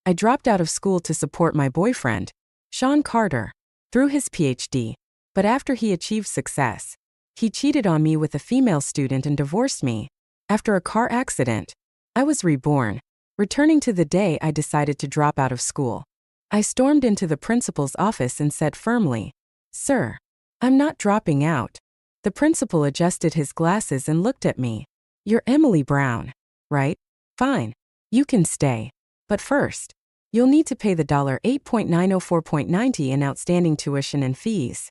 I dropped out of school to support my boyfriend, Sean Carter, through his PhD. But after he achieved success, he cheated on me with a female student and divorced me. After a car accident, I was reborn. Returning to the day I decided to drop out of school, I stormed into the principal's office and said firmly, "Sir, I'm not dropping out." The principal adjusted his glasses and looked at me. "You're Emily Brown, right? Fine. You can stay. But first, you'll need to pay the $8.904.90 in outstanding tuition and fees."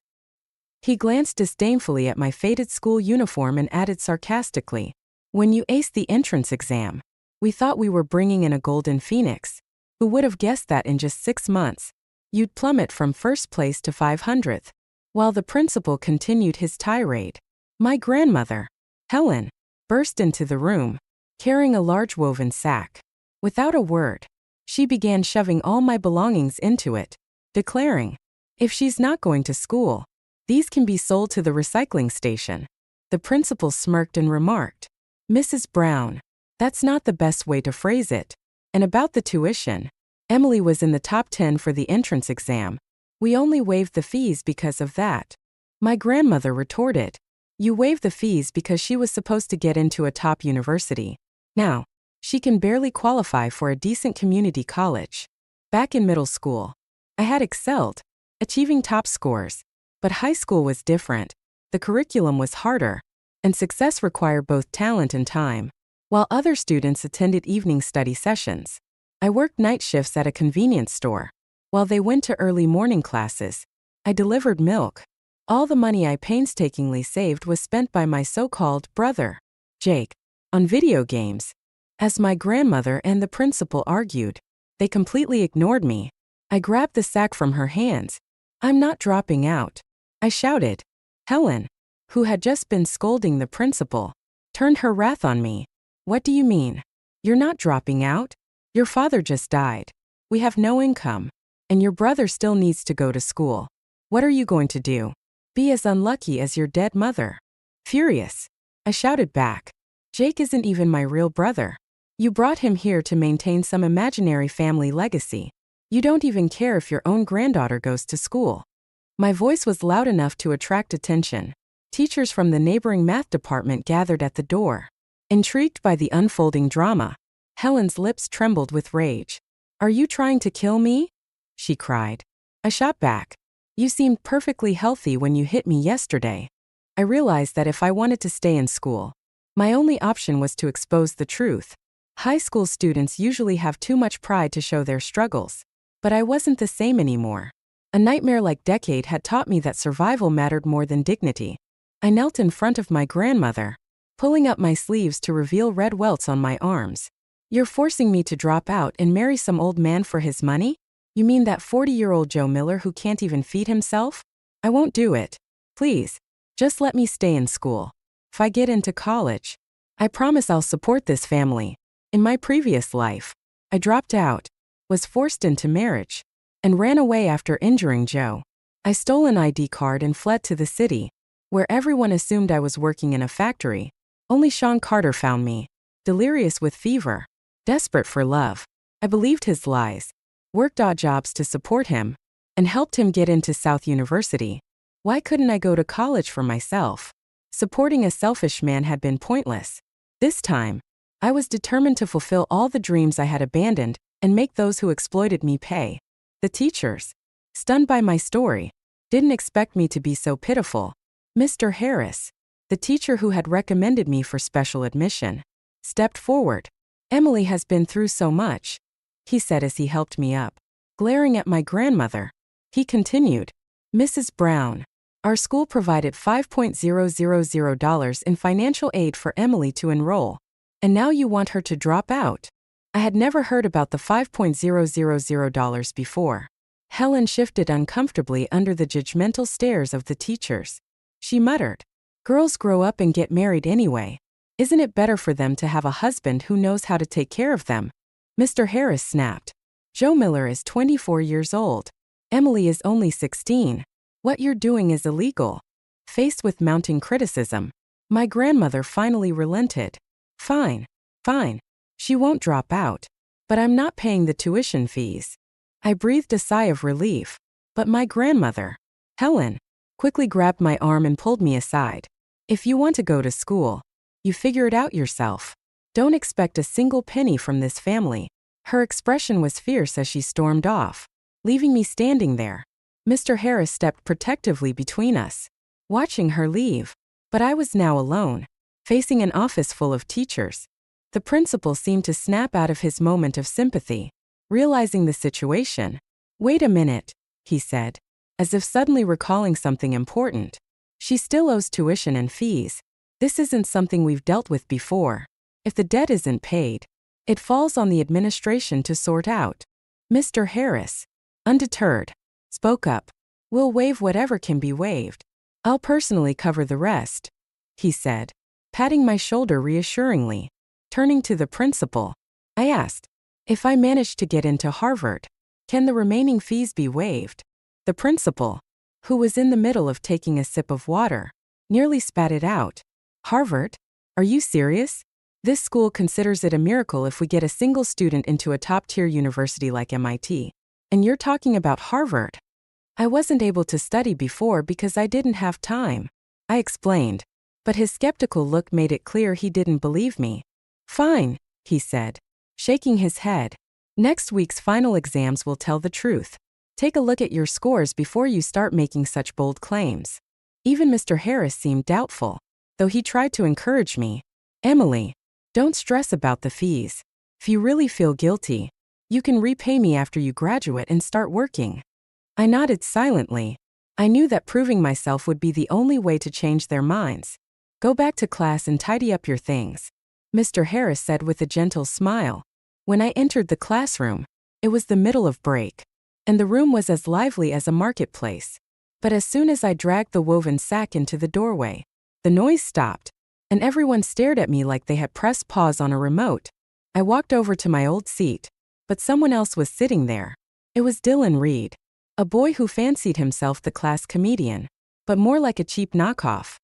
He glanced disdainfully at my faded school uniform and added sarcastically, "When you aced the entrance exam, we thought we were bringing in a golden phoenix. Who would have guessed that in just 6 months, you'd plummet from first place to 500th? While the principal continued his tirade, my grandmother, Helen, burst into the room, carrying a large woven sack. Without a word, she began shoving all my belongings into it, declaring, "If she's not going to school, these can be sold to the recycling station." The principal smirked and remarked, "Mrs. Brown, that's not the best way to phrase it. And about the tuition, Emily was in the top 10 for the entrance exam. We only waived the fees because of that." My grandmother retorted, "You waived the fees because she was supposed to get into a top university. Now, she can barely qualify for a decent community college." Back in middle school, I had excelled, achieving top scores. But high school was different. The curriculum was harder, and success required both talent and time. While other students attended evening study sessions, I worked night shifts at a convenience store. While they went to early morning classes, I delivered milk. All the money I painstakingly saved was spent by my so-called brother, Jake, on video games. As my grandmother and the principal argued, they completely ignored me. I grabbed the sack from her hands. "I'm not dropping out," I shouted. Helen, who had just been scolding the principal, turned her wrath on me. "What do you mean? You're not dropping out? Your father just died. We have no income. And your brother still needs to go to school. What are you going to do? Be as unlucky as your dead mother?" Furious, I shouted back, "Jake isn't even my real brother. You brought him here to maintain some imaginary family legacy. You don't even care if your own granddaughter goes to school." My voice was loud enough to attract attention. Teachers from the neighboring math department gathered at the door. Intrigued by the unfolding drama, Helen's lips trembled with rage. "Are you trying to kill me?" she cried. I shot back, "You seemed perfectly healthy when you hit me yesterday." I realized that if I wanted to stay in school, my only option was to expose the truth. High school students usually have too much pride to show their struggles. But I wasn't the same anymore. A nightmare-like decade had taught me that survival mattered more than dignity. I knelt in front of my grandmother, pulling up my sleeves to reveal red welts on my arms. "You're forcing me to drop out and marry some old man for his money? You mean that 40-year-old Joe Miller who can't even feed himself? I won't do it. Please, just let me stay in school. If I get into college, I promise I'll support this family." In my previous life, I dropped out, was forced into marriage, and ran away after injuring Joe. I stole an ID card and fled to the city, where everyone assumed I was working in a factory. Only Sean Carter found me, delirious with fever, desperate for love. I believed his lies, worked odd jobs to support him, and helped him get into South University. Why couldn't I go to college for myself? Supporting a selfish man had been pointless. This time, I was determined to fulfill all the dreams I had abandoned and make those who exploited me pay. The teachers, stunned by my story, didn't expect me to be so pitiful. Mr. Harris, the teacher who had recommended me for special admission, stepped forward. "Emily has been through so much," he said as he helped me up. Glaring at my grandmother, he continued, "Mrs. Brown, our school provided $5,000 in financial aid for Emily to enroll, and now you want her to drop out?" I had never heard about the $5,000 before. Helen shifted uncomfortably under the judgmental stares of the teachers. She muttered, "Girls grow up and get married anyway. Isn't it better for them to have a husband who knows how to take care of them?" Mr. Harris snapped, "Joe Miller is 24 years old. Emily is only 16. What you're doing is illegal." Faced with mounting criticism, my grandmother finally relented. Fine. She won't drop out. But I'm not paying the tuition fees. I breathed a sigh of relief. But my grandmother, Helen, quickly grabbed my arm and pulled me aside. If you want to go to school, you figure it out yourself. Don't expect a single penny from this family. Her expression was fierce as she stormed off, leaving me standing there. Mr. Harris stepped protectively between us, watching her leave. But I was now alone, facing an office full of teachers. The principal seemed to snap out of his moment of sympathy, realizing the situation. Wait a minute, he said, as if suddenly recalling something important. She still owes tuition and fees. This isn't something we've dealt with before. If the debt isn't paid, it falls on the administration to sort out. Mr. Harris, undeterred, spoke up. We'll waive whatever can be waived. I'll personally cover the rest, he said, patting my shoulder reassuringly. Turning to the principal, I asked, if I manage to get into Harvard, can the remaining fees be waived? The principal, who was in the middle of taking a sip of water, nearly spat it out. Harvard? Are you serious? This school considers it a miracle if we get a single student into a top-tier university like MIT. And you're talking about Harvard? I wasn't able to study before because I didn't have time, I explained. But his skeptical look made it clear he didn't believe me. Fine, he said, shaking his head. Next week's final exams will tell the truth. Take a look at your scores before you start making such bold claims. Even Mr. Harris seemed doubtful, though he tried to encourage me. Emily, don't stress about the fees. If you really feel guilty, you can repay me after you graduate and start working. I nodded silently. I knew that proving myself would be the only way to change their minds. Go back to class and tidy up your things, Mr. Harris said with a gentle smile. When I entered the classroom, it was the middle of break, and the room was as lively as a marketplace. But as soon as I dragged the woven sack into the doorway, the noise stopped, and everyone stared at me like they had pressed pause on a remote. I walked over to my old seat, but someone else was sitting there. It was Dylan Reed, a boy who fancied himself the class comedian, but more like a cheap knockoff.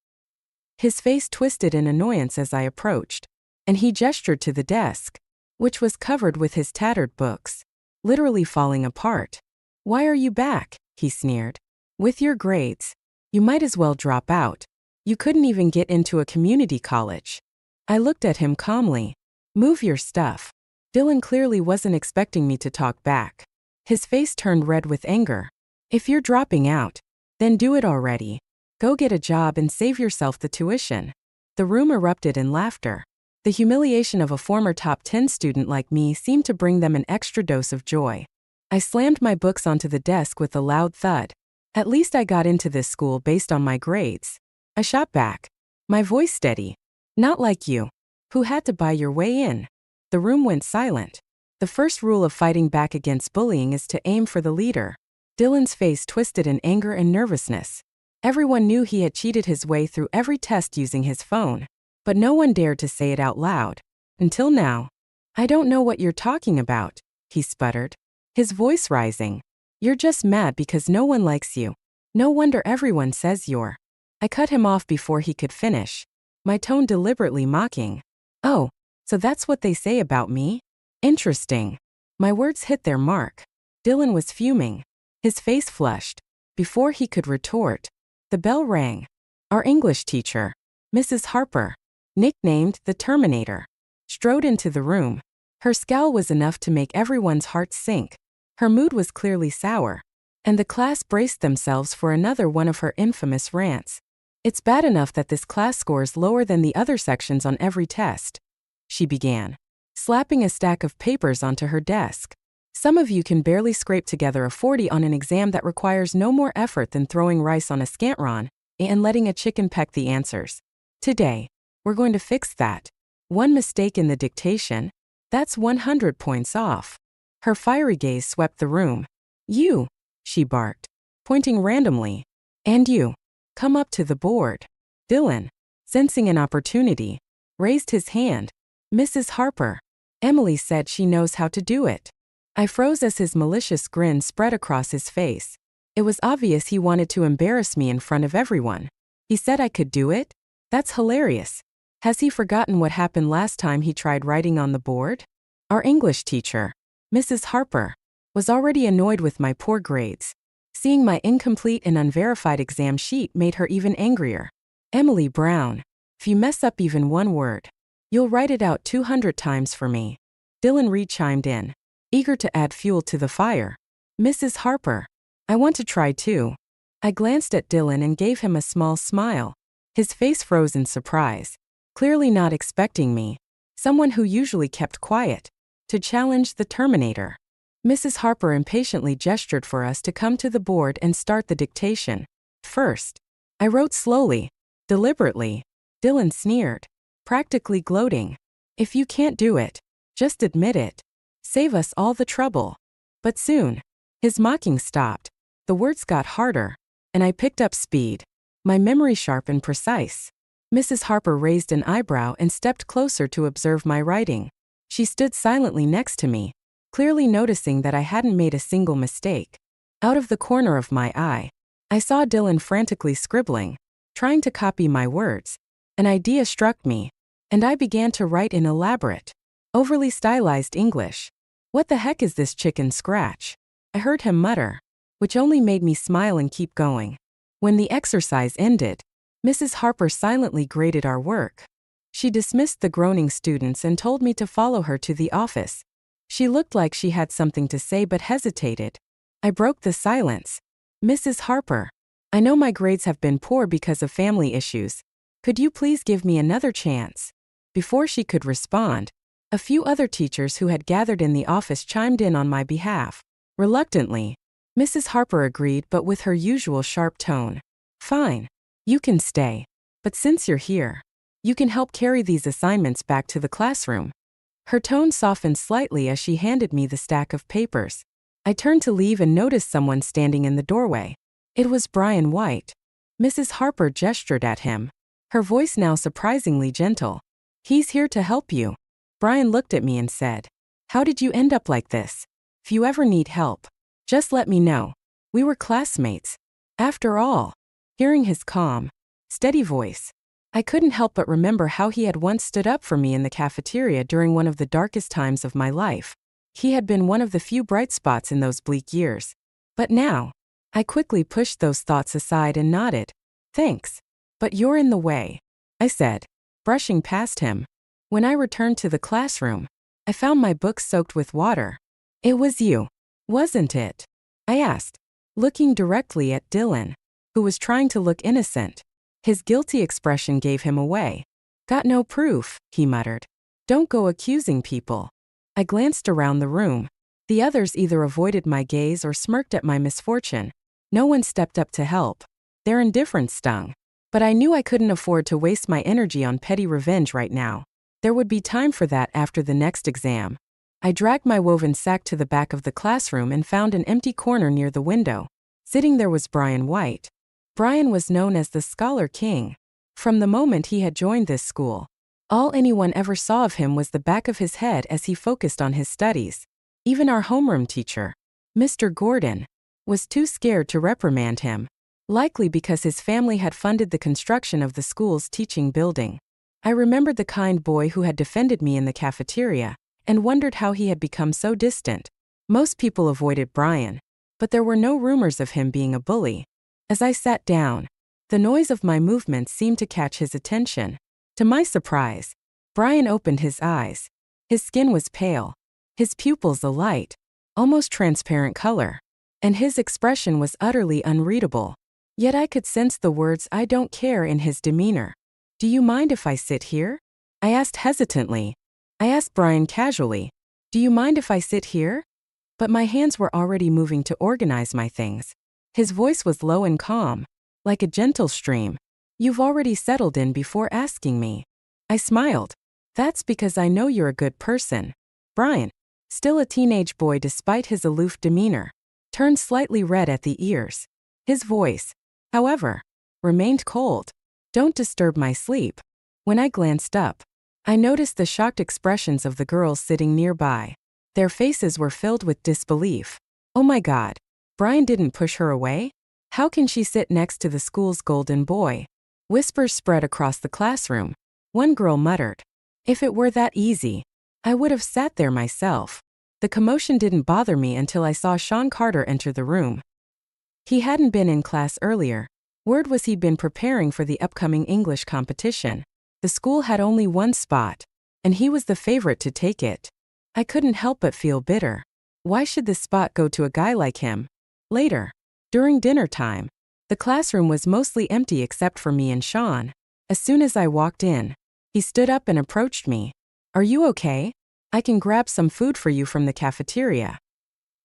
His face twisted in annoyance as I approached, and he gestured to the desk, which was covered with his tattered books, literally falling apart. Why are you back? He sneered. With your grades, you might as well drop out. You couldn't even get into a community college. I looked at him calmly. Move your stuff. Dylan clearly wasn't expecting me to talk back. His face turned red with anger. If you're dropping out, then do it already. Go get a job and save yourself the tuition. The room erupted in laughter. The humiliation of a former top 10 student like me seemed to bring them an extra dose of joy. I slammed my books onto the desk with a loud thud. At least I got into this school based on my grades. I shot back, my voice steady. Not like you, who had to buy your way in. The room went silent. The first rule of fighting back against bullying is to aim for the leader. Dylan's face twisted in anger and nervousness. Everyone knew he had cheated his way through every test using his phone, but no one dared to say it out loud. Until now. I don't know what you're talking about, he sputtered, his voice rising. You're just mad because no one likes you. No wonder everyone says you're. I cut him off before he could finish, my tone deliberately mocking. Oh, so that's what they say about me? Interesting. My words hit their mark. Dylan was fuming. His face flushed. Before he could retort, the bell rang. Our English teacher, Mrs. Harper, nicknamed the Terminator, strode into the room. Her scowl was enough to make everyone's hearts sink. Her mood was clearly sour, and the class braced themselves for another one of her infamous rants. It's bad enough that this class scores lower than the other sections on every test, she began, slapping a stack of papers onto her desk. Some of you can barely scrape together a 40 on an exam that requires no more effort than throwing rice on a scantron and letting a chicken peck the answers. Today, we're going to fix that. One mistake in the dictation, that's 100 points off. Her fiery gaze swept the room. You, she barked, pointing randomly. And you, come up to the board. Dylan, sensing an opportunity, raised his hand. Mrs. Harper, Emily said she knows how to do it. I froze as his malicious grin spread across his face. It was obvious he wanted to embarrass me in front of everyone. He said I could do it? That's hilarious. Has he forgotten what happened last time he tried writing on the board? Our English teacher, Mrs. Harper was already annoyed with my poor grades. Seeing my incomplete and unverified exam sheet made her even angrier. Emily Brown, if you mess up even one word, you'll write it out 200 times for me. Dylan Reed chimed in, eager to add fuel to the fire. Mrs. Harper, I want to try too. I glanced at Dylan and gave him a small smile. His face froze in surprise, clearly not expecting me, someone who usually kept quiet, to challenge the Terminator. Mrs. Harper impatiently gestured for us to come to the board and start the dictation. First, I wrote slowly, deliberately. Dylan sneered, practically gloating. If you can't do it, just admit it. Save us all the trouble. But soon, his mocking stopped. The words got harder, and I picked up speed, my memory sharp and precise. Mrs. Harper raised an eyebrow and stepped closer to observe my writing. She stood silently next to me, clearly noticing that I hadn't made a single mistake. Out of the corner of my eye, I saw Dylan frantically scribbling, trying to copy my words. An idea struck me, and I began to write in elaborate, overly stylized English. What the heck is this chicken scratch? I heard him mutter, which only made me smile and keep going. When the exercise ended, Mrs. Harper silently graded our work. She dismissed the groaning students and told me to follow her to the office. She looked like she had something to say but hesitated. I broke the silence. Mrs. Harper, I know my grades have been poor because of family issues. Could you please give me another chance? Before she could respond, a few other teachers who had gathered in the office chimed in on my behalf. Reluctantly, Mrs. Harper agreed, but with her usual sharp tone. Fine. You can stay. But since you're here, you can help carry these assignments back to the classroom. Her tone softened slightly as she handed me the stack of papers. I turned to leave and noticed someone standing in the doorway. It was Brian White. Mrs. Harper gestured at him, her voice now surprisingly gentle. He's here to help you. Brian looked at me and said, How did you end up like this? If you ever need help, just let me know. We were classmates. After all. Hearing his calm, steady voice, I couldn't help but remember how he had once stood up for me in the cafeteria during one of the darkest times of my life. He had been one of the few bright spots in those bleak years. But now, I quickly pushed those thoughts aside and nodded. Thanks. But you're in the way, I said, brushing past him. When I returned to the classroom, I found my books soaked with water. It was you, wasn't it? I asked, looking directly at Dylan, who was trying to look innocent. His guilty expression gave him away. Got no proof, he muttered. Don't go accusing people. I glanced around the room. The others either avoided my gaze or smirked at my misfortune. No one stepped up to help. Their indifference stung. But I knew I couldn't afford to waste my energy on petty revenge right now. There would be time for that after the next exam. I dragged my woven sack to the back of the classroom and found an empty corner near the window. Sitting there was Brian White. Brian was known as the Scholar King. From the moment he had joined this school, all anyone ever saw of him was the back of his head as he focused on his studies. Even our homeroom teacher, Mr. Gordon, was too scared to reprimand him, likely because his family had funded the construction of the school's teaching building. I remembered the kind boy who had defended me in the cafeteria, and wondered how he had become so distant. Most people avoided Brian, but there were no rumors of him being a bully. As I sat down, the noise of my movements seemed to catch his attention. To my surprise, Brian opened his eyes. His skin was pale, his pupils a light, almost transparent color, and his expression was utterly unreadable. Yet I could sense the words "I don't care" in his demeanor. Do you mind if I sit here? I asked hesitantly. I asked Brian casually, Do you mind if I sit here? But my hands were already moving to organize my things. His voice was low and calm, like a gentle stream. You've already settled in before asking me. I smiled. That's because I know you're a good person. Brian, still a teenage boy despite his aloof demeanor, turned slightly red at the ears. His voice, however, remained cold. Don't disturb my sleep. When I glanced up, I noticed the shocked expressions of the girls sitting nearby. Their faces were filled with disbelief. Oh my God. Brian didn't push her away? How can she sit next to the school's golden boy? Whispers spread across the classroom. One girl muttered, If it were that easy, I would have sat there myself. The commotion didn't bother me until I saw Sean Carter enter the room. He hadn't been in class earlier. Word was he'd been preparing for the upcoming English competition. The school had only one spot, and he was the favorite to take it. I couldn't help but feel bitter. Why should this spot go to a guy like him? Later, during dinner time, the classroom was mostly empty except for me and Sean. As soon as I walked in, he stood up and approached me. "Are you okay? I can grab some food for you from the cafeteria,"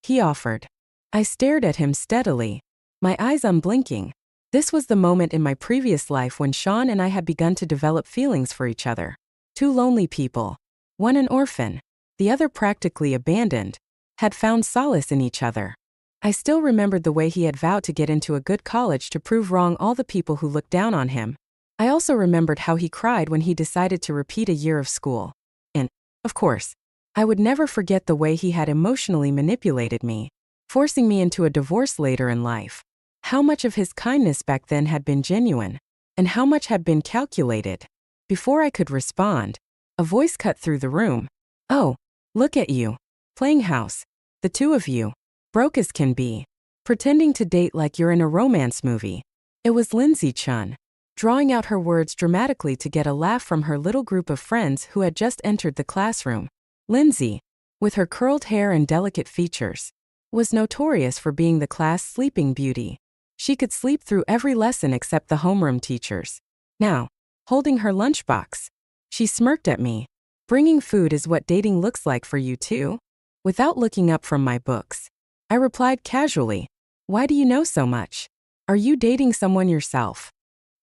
he offered. I stared at him steadily, my eyes unblinking. This was the moment in my previous life when Sean and I had begun to develop feelings for each other. Two lonely people, one an orphan, the other practically abandoned, had found solace in each other. I still remembered the way he had vowed to get into a good college to prove wrong all the people who looked down on him. I also remembered how he cried when he decided to repeat a year of school. And, of course, I would never forget the way he had emotionally manipulated me, forcing me into a divorce later in life. How much of his kindness back then had been genuine, and how much had been calculated? Before I could respond, a voice cut through the room. "Oh, look at you. Playing house. The two of you. Broke as can be. Pretending to date like you're in a romance movie." It was Lindsay Chun, drawing out her words dramatically to get a laugh from her little group of friends who had just entered the classroom. Lindsay, with her curled hair and delicate features, was notorious for being the class sleeping beauty. She could sleep through every lesson except the homeroom teachers. Now, holding her lunchbox, she smirked at me. "Bringing food is what dating looks like for you too?" Without looking up from my books, I replied casually, "Why do you know so much? Are you dating someone yourself?"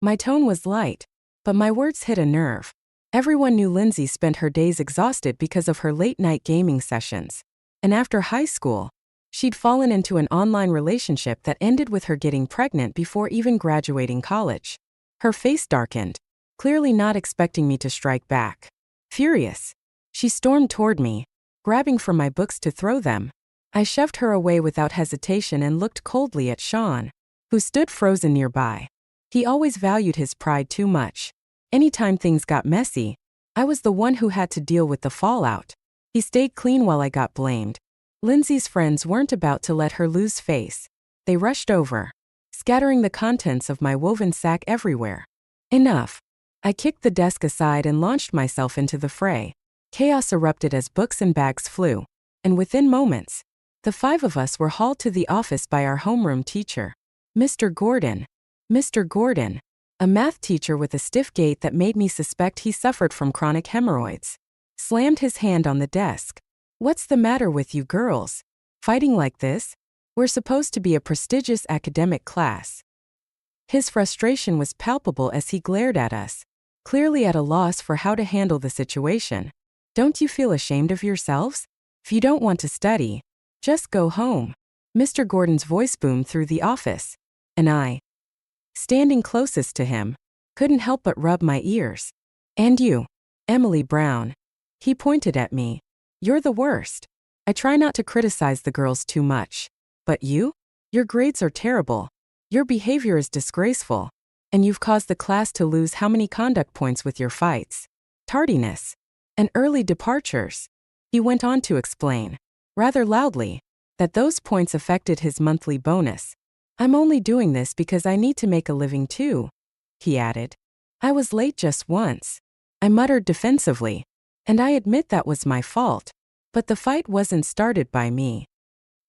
My tone was light, but my words hit a nerve. Everyone knew Lindsay spent her days exhausted because of her late-night gaming sessions. And after high school, she'd fallen into an online relationship that ended with her getting pregnant before even graduating college. Her face darkened, clearly not expecting me to strike back. Furious, she stormed toward me, grabbing for my books to throw them. I shoved her away without hesitation and looked coldly at Sean, who stood frozen nearby. He always valued his pride too much. Anytime things got messy, I was the one who had to deal with the fallout. He stayed clean while I got blamed. Lindsay's friends weren't about to let her lose face. They rushed over, scattering the contents of my woven sack everywhere. Enough. I kicked the desk aside and launched myself into the fray. Chaos erupted as books and bags flew, and within moments, the five of us were hauled to the office by our homeroom teacher, Mr. Gordon. Mr. Gordon, a math teacher with a stiff gait that made me suspect he suffered from chronic hemorrhoids, slammed his hand on the desk. "What's the matter with you girls? Fighting like this? We're supposed to be a prestigious academic class." His frustration was palpable as he glared at us, clearly at a loss for how to handle the situation. "Don't you feel ashamed of yourselves? If you don't want to study, just go home." Mr. Gordon's voice boomed through the office, and I, standing closest to him, couldn't help but rub my ears. "And you, Emily Brown." He pointed at me. "You're the worst. I try not to criticize the girls too much. But you? Your grades are terrible. Your behavior is disgraceful. And you've caused the class to lose how many conduct points with your fights, tardiness, and early departures." He went on to explain, rather loudly, that those points affected his monthly bonus. "I'm only doing this because I need to make a living too," he added. "I was late just once," I muttered defensively, "and I admit that was my fault. But the fight wasn't started by me."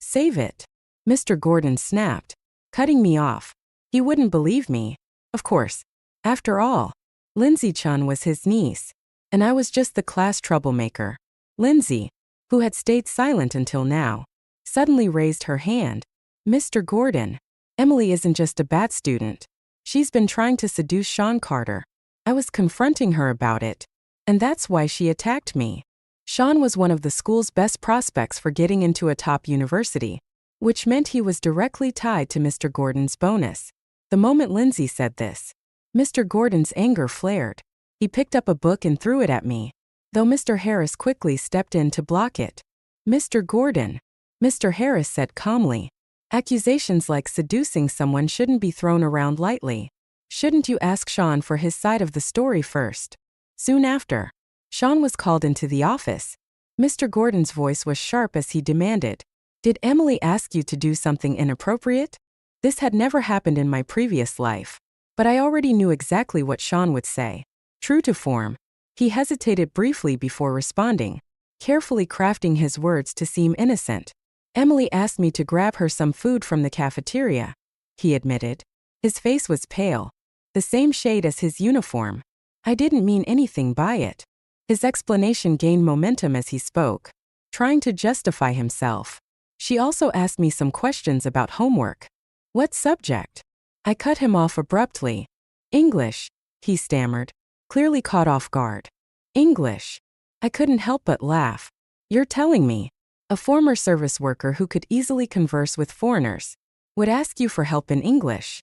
"Save it," Mr. Gordon snapped, cutting me off. He wouldn't believe me. Of course. After all, Lindsay Chun was his niece, and I was just the class troublemaker. Lindsay, who had stayed silent until now, suddenly raised her hand. "Mr. Gordon, Emily isn't just a bad student. She's been trying to seduce Sean Carter. I was confronting her about it, and that's why she attacked me." Sean was one of the school's best prospects for getting into a top university, which meant he was directly tied to Mr. Gordon's bonus. The moment Lindsay said this, Mr. Gordon's anger flared. He picked up a book and threw it at me, though Mr. Harris quickly stepped in to block it. "Mr. Gordon," Mr. Harris said calmly, "accusations like seducing someone shouldn't be thrown around lightly. Shouldn't you ask Sean for his side of the story first?" Soon after, Sean was called into the office. Mr. Gordon's voice was sharp as he demanded, "Did Emily ask you to do something inappropriate?" This had never happened in my previous life, but I already knew exactly what Sean would say. True to form, he hesitated briefly before responding, carefully crafting his words to seem innocent. "Emily asked me to grab her some food from the cafeteria," he admitted. His face was pale, the same shade as his uniform. "I didn't mean anything by it." His explanation gained momentum as he spoke, trying to justify himself. "She also asked me some questions about homework." "What subject?" I cut him off abruptly. "English," he stammered, clearly caught off guard. "English?" I couldn't help but laugh. "You're telling me a former service worker who could easily converse with foreigners would ask you for help in English?"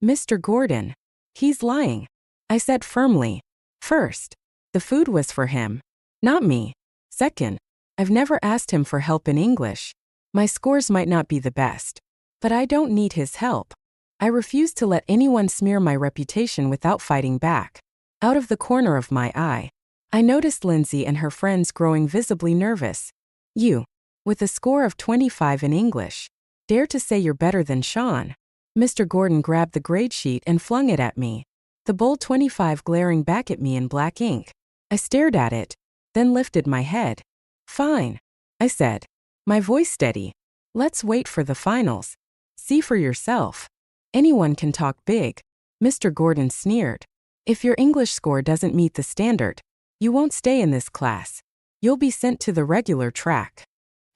"Mr. Gordon, he's lying," I said firmly. "First, the food was for him, not me. Second, I've never asked him for help in English. My scores might not be the best, but I don't need his help." I refused to let anyone smear my reputation without fighting back. Out of the corner of my eye, I noticed Lindsay and her friends growing visibly nervous. "You, with a score of 25 in English, dare to say you're better than Sean?" Mr. Gordon grabbed the grade sheet and flung it at me, the bold 25 glaring back at me in black ink. I stared at it, then lifted my head. "Fine," I said, my voice steady. "Let's wait for the finals. See for yourself. Anyone can talk big." Mr. Gordon sneered. "If your English score doesn't meet the standard, you won't stay in this class. You'll be sent to the regular track."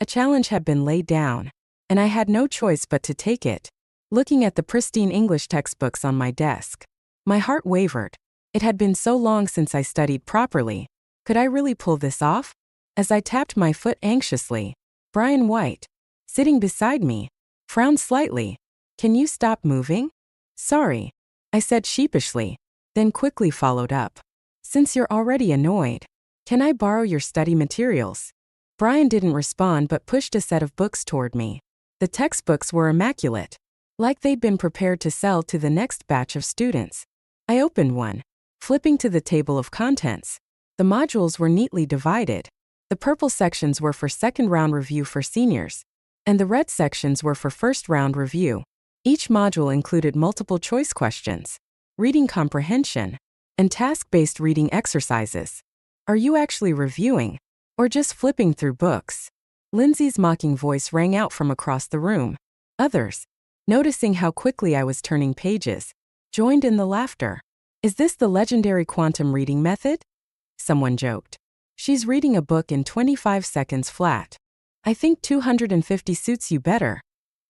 A challenge had been laid down, and I had no choice but to take it. Looking at the pristine English textbooks on my desk, my heart wavered. It had been so long since I studied properly. Could I really pull this off? As I tapped my foot anxiously, Brian White, sitting beside me, frowned slightly. "Can you stop moving?" "Sorry," I said sheepishly, then quickly followed up. "Since you're already annoyed, can I borrow your study materials?" Brian didn't respond but pushed a set of books toward me. The textbooks were immaculate, like they'd been prepared to sell to the next batch of students. I opened one, flipping to the table of contents. The modules were neatly divided. The purple sections were for second-round review for seniors, and the red sections were for first-round review. Each module included multiple choice questions, reading comprehension, and task-based reading exercises. "Are you actually reviewing, or just flipping through books?" Lindsay's mocking voice rang out from across the room. Others, noticing how quickly I was turning pages, joined in the laughter. "Is this the legendary quantum reading method?" someone joked. "She's reading a book in 25 seconds flat. I think 250 suits you better,"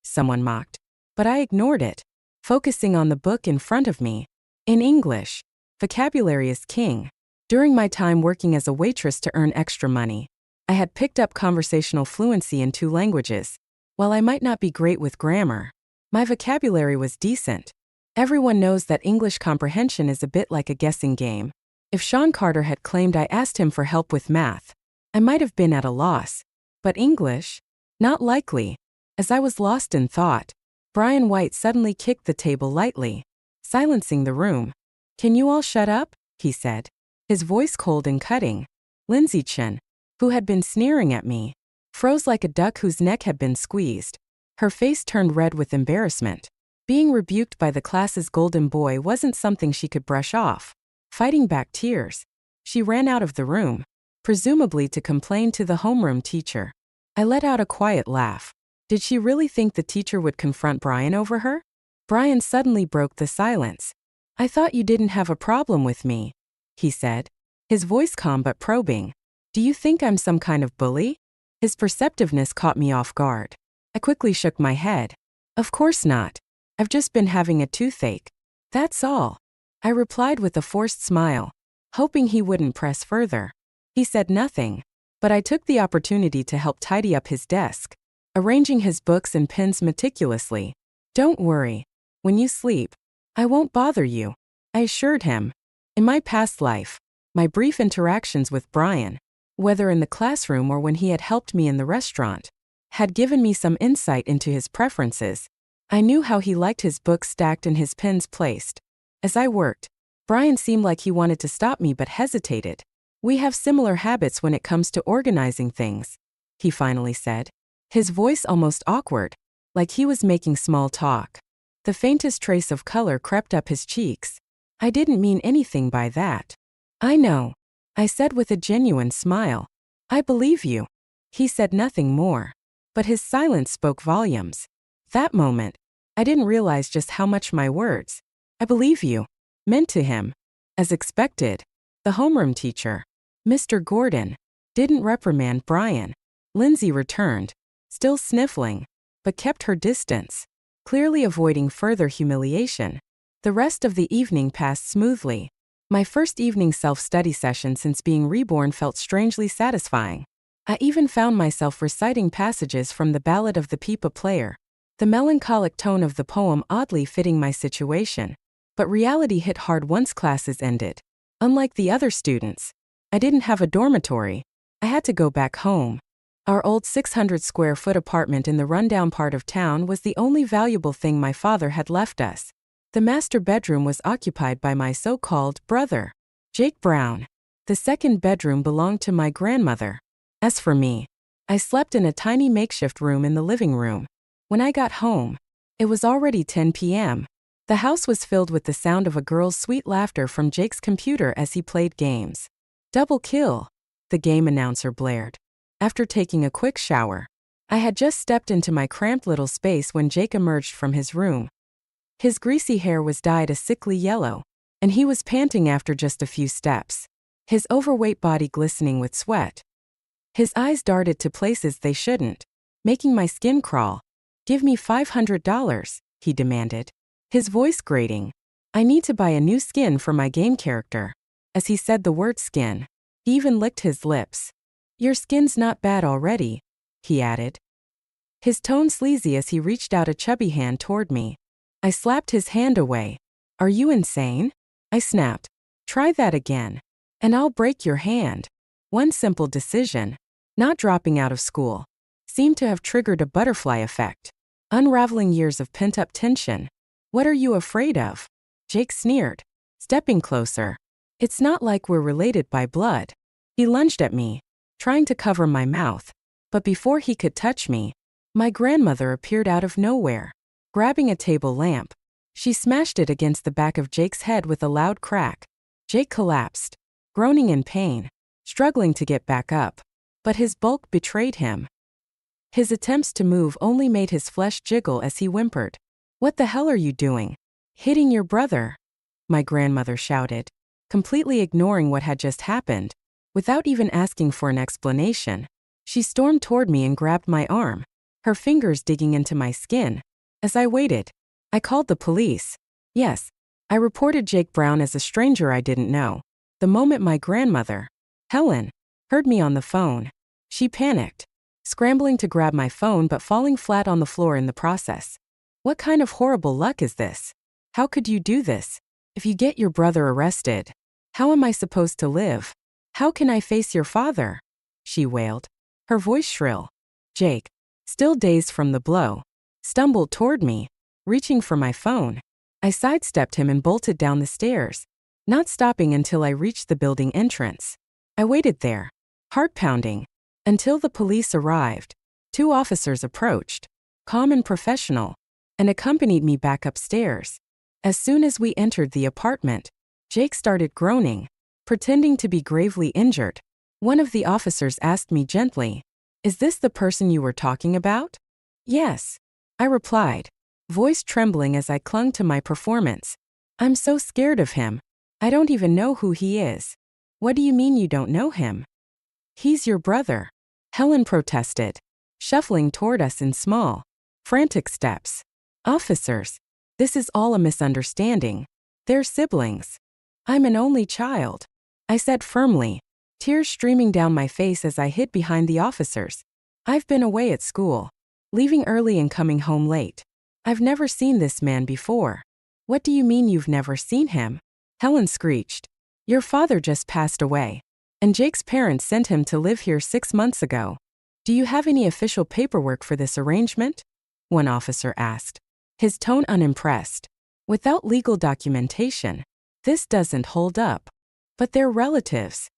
someone mocked. But I ignored it, focusing on the book in front of me. In English, vocabulary is king. During my time working as a waitress to earn extra money, I had picked up conversational fluency in 2 languages. While I might not be great with grammar, my vocabulary was decent. Everyone knows that English comprehension is a bit like a guessing game. If Sean Carter had claimed I asked him for help with math, I might have been at a loss. But English? Not likely. As I was lost in thought, Brian White suddenly kicked the table lightly, silencing the room. "Can you all shut up?" he said, his voice cold and cutting. Lindsay Chen, who had been sneering at me, froze like a duck whose neck had been squeezed. Her face turned red with embarrassment. Being rebuked by the class's golden boy wasn't something she could brush off. Fighting back tears, she ran out of the room, presumably to complain to the homeroom teacher. I let out a quiet laugh. Did she really think the teacher would confront Brian over her? Brian suddenly broke the silence. "I thought you didn't have a problem with me," he said, his voice calm but probing. "Do you think I'm some kind of bully?" His perceptiveness caught me off guard. I quickly shook my head. "Of course not. I've just been having a toothache. That's all," I replied with a forced smile, hoping he wouldn't press further. He said nothing, but I took the opportunity to help tidy up his desk, arranging his books and pens meticulously. "Don't worry. When you sleep, I won't bother you," I assured him. In my past life, my brief interactions with Brian, whether in the classroom or when he had helped me in the restaurant, had given me some insight into his preferences. I knew how he liked his books stacked and his pens placed. As I worked, Brian seemed like he wanted to stop me but hesitated. We have similar habits when it comes to organizing things, he finally said. His voice almost awkward, like he was making small talk. The faintest trace of color crept up his cheeks. I didn't mean anything by that. I know, I said with a genuine smile. I believe you. He said nothing more. But his silence spoke volumes. That moment, I didn't realize just how much my words, I believe you, meant to him. As expected, the homeroom teacher, Mr. Gordon, didn't reprimand Brian. Lindsay returned, still sniffling, but kept her distance, clearly avoiding further humiliation. The rest of the evening passed smoothly. My first evening self-study session since being reborn felt strangely satisfying. I even found myself reciting passages from the Ballad of the Pipa Player, the melancholic tone of the poem oddly fitting my situation. But reality hit hard once classes ended. Unlike the other students, I didn't have a dormitory. I had to go back home. Our old 600-square-foot apartment in the rundown part of town was the only valuable thing my father had left us. The master bedroom was occupied by my so-called brother, Jake Brown. The second bedroom belonged to my grandmother. As for me, I slept in a tiny makeshift room in the living room. When I got home, it was already 10 p.m. The house was filled with the sound of a girl's sweet laughter from Jake's computer as he played games. Double kill, the game announcer blared. After taking a quick shower, I had just stepped into my cramped little space when Jake emerged from his room. His greasy hair was dyed a sickly yellow, and he was panting after just a few steps, his overweight body glistening with sweat. His eyes darted to places they shouldn't, making my skin crawl. "Give me $500, he demanded, his voice grating. "I need to buy a new skin for my game character." As he said the word skin, he even licked his lips. "Your skin's not bad already," he added, his tone sleazy as he reached out a chubby hand toward me. I slapped his hand away. "Are you insane?" I snapped. "Try that again, and I'll break your hand." One simple decision, not dropping out of school, seemed to have triggered a butterfly effect, unraveling years of pent-up tension. "What are you afraid of?" Jake sneered, stepping closer. "It's not like we're related by blood." He lunged at me, trying to cover my mouth. But before he could touch me, my grandmother appeared out of nowhere. Grabbing a table lamp, she smashed it against the back of Jake's head with a loud crack. Jake collapsed, groaning in pain, struggling to get back up. But his bulk betrayed him. His attempts to move only made his flesh jiggle as he whimpered. "What the hell are you doing? Hitting your brother?" my grandmother shouted, completely ignoring what had just happened. Without even asking for an explanation, she stormed toward me and grabbed my arm, her fingers digging into my skin. As I waited, I called the police. Yes, I reported Jake Brown as a stranger I didn't know. The moment my grandmother, Helen, heard me on the phone, she panicked, scrambling to grab my phone but falling flat on the floor in the process. "What kind of horrible luck is this? How could you do this? If you get your brother arrested, how am I supposed to live? How can I face your father?" she wailed, her voice shrill. Jake, still dazed from the blow, stumbled toward me, reaching for my phone. I sidestepped him and bolted down the stairs, not stopping until I reached the building entrance. I waited there, heart pounding, until the police arrived. 2 officers approached, calm and professional, and accompanied me back upstairs. As soon as we entered the apartment, Jake started groaning, pretending to be gravely injured. One of the officers asked me gently, "Is this the person you were talking about?" "Yes," I replied, voice trembling as I clung to my performance. "I'm so scared of him. I don't even know who he is." "What do you mean you don't know him?" "He's your brother," Helen protested, shuffling toward us in small, frantic steps. "Officers, this is all a misunderstanding. They're siblings. I'm an only child," I said firmly, tears streaming down my face as I hid behind the officers. "I've been away at school, leaving early and coming home late. I've never seen this man before." "What do you mean you've never seen him?" Helen screeched. "Your father just passed away, and Jake's parents sent him to live here 6 months ago. Do you have any official paperwork for this arrangement?" one officer asked, his tone unimpressed. "Without legal documentation, this doesn't hold up." "But they're relatives."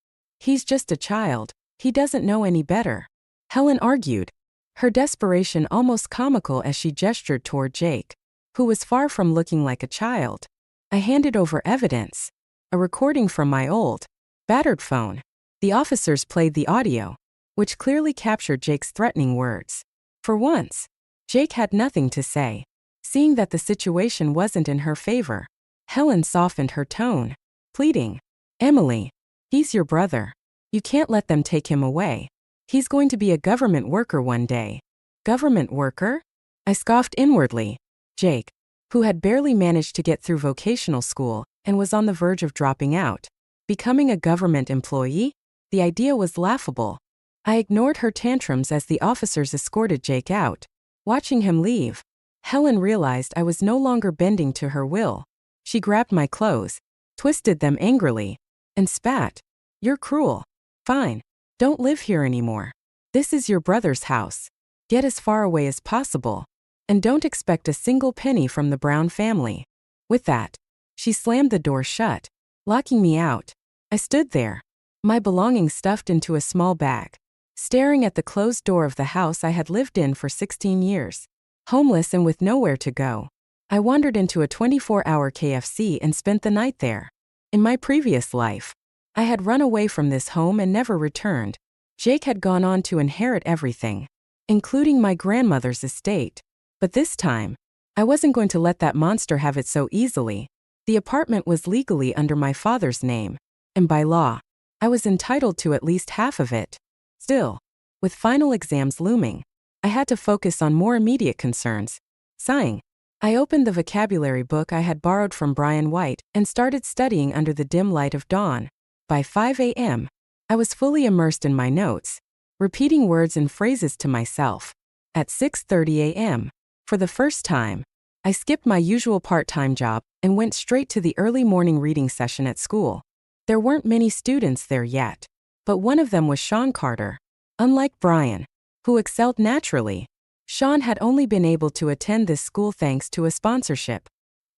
He's just a child. He doesn't know any better. Helen argued, her desperation almost comical as she gestured toward Jake, who was far from looking like a child. I handed over evidence, a recording from my old, battered phone. The officers played the audio, which clearly captured Jake's threatening words. For once, Jake had nothing to say. Seeing that the situation wasn't in her favor, Helen softened her tone, pleading, Emily, he's your brother. You can't let them take him away. He's going to be a government worker one day. Government worker? I scoffed inwardly. Jake, who had barely managed to get through vocational school and was on the verge of dropping out, becoming a government employee? The idea was laughable. I ignored her tantrums as the officers escorted Jake out. Watching him leave, Helen realized I was no longer bending to her will. She grabbed my clothes, twisted them angrily, and spat. You're cruel. Fine. Don't live here anymore. This is your brother's house. Get as far away as possible. And don't expect a single penny from the Brown family. With that, she slammed the door shut, locking me out. I stood there, my belongings stuffed into a small bag, staring at the closed door of the house I had lived in for 16 years. Homeless and with nowhere to go, I wandered into a 24-hour KFC and spent the night there. In my previous life, I had run away from this home and never returned. Jake had gone on to inherit everything, including my grandmother's estate. But this time, I wasn't going to let that monster have it so easily. The apartment was legally under my father's name, and by law, I was entitled to at least half of it. Still, with final exams looming, I had to focus on more immediate concerns. Sighing, I opened the vocabulary book I had borrowed from Brian White and started studying under the dim light of dawn. By 5 a.m., I was fully immersed in my notes, repeating words and phrases to myself. At 6:30 a.m., for the first time, I skipped my usual part-time job and went straight to the early morning reading session at school. There weren't many students there yet, but one of them was Sean Carter. Unlike Brian, who excelled naturally, Sean had only been able to attend this school thanks to a sponsorship.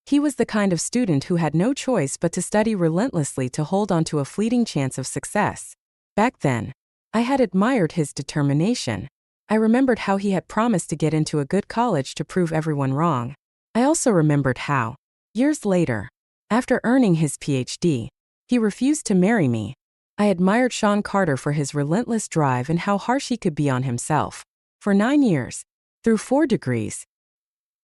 He was the kind of student who had no choice but to study relentlessly to hold on to a fleeting chance of success. Back then, I had admired his determination. I remembered how he had promised to get into a good college to prove everyone wrong. I also remembered how, years later, after earning his PhD, he refused to marry me. I admired Sean Carter for his relentless drive and how harsh he could be on himself. For 9 years, through 4 degrees,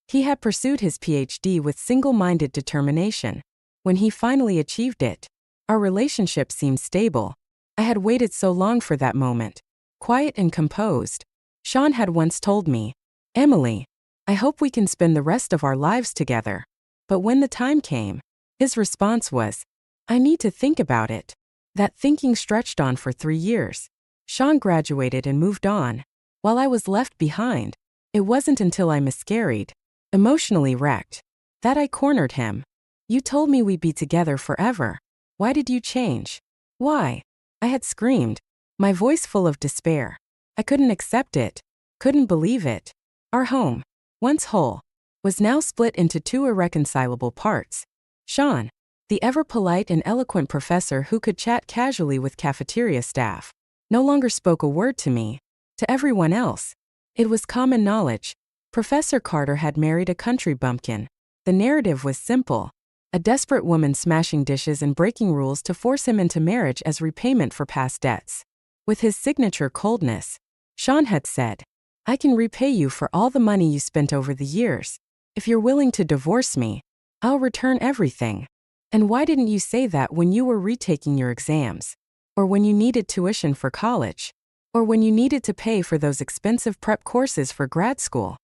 he had pursued his PhD with single-minded determination. When he finally achieved it, our relationship seemed stable. I had waited so long for that moment, quiet and composed. Sean had once told me, Emily, I hope we can spend the rest of our lives together. But when the time came, his response was, I need to think about it. That thinking stretched on for 3 years. Sean graduated and moved on, while I was left behind. It wasn't until I miscarried, emotionally wrecked, that I cornered him. You told me we'd be together forever. Why did you change? Why? I had screamed, my voice full of despair. I couldn't accept it, couldn't believe it. Our home, once whole, was now split into 2 irreconcilable parts. Sean, the ever-polite and eloquent professor who could chat casually with cafeteria staff, no longer spoke a word to me. To everyone else, it was common knowledge. Professor Carter had married a country bumpkin. The narrative was simple. A desperate woman smashing dishes and breaking rules to force him into marriage as repayment for past debts. With his signature coldness, Sean had said, I can repay you for all the money you spent over the years. If you're willing to divorce me, I'll return everything. And why didn't you say that when you were retaking your exams? Or when you needed tuition for college? Or when you needed to pay for those expensive prep courses for grad school?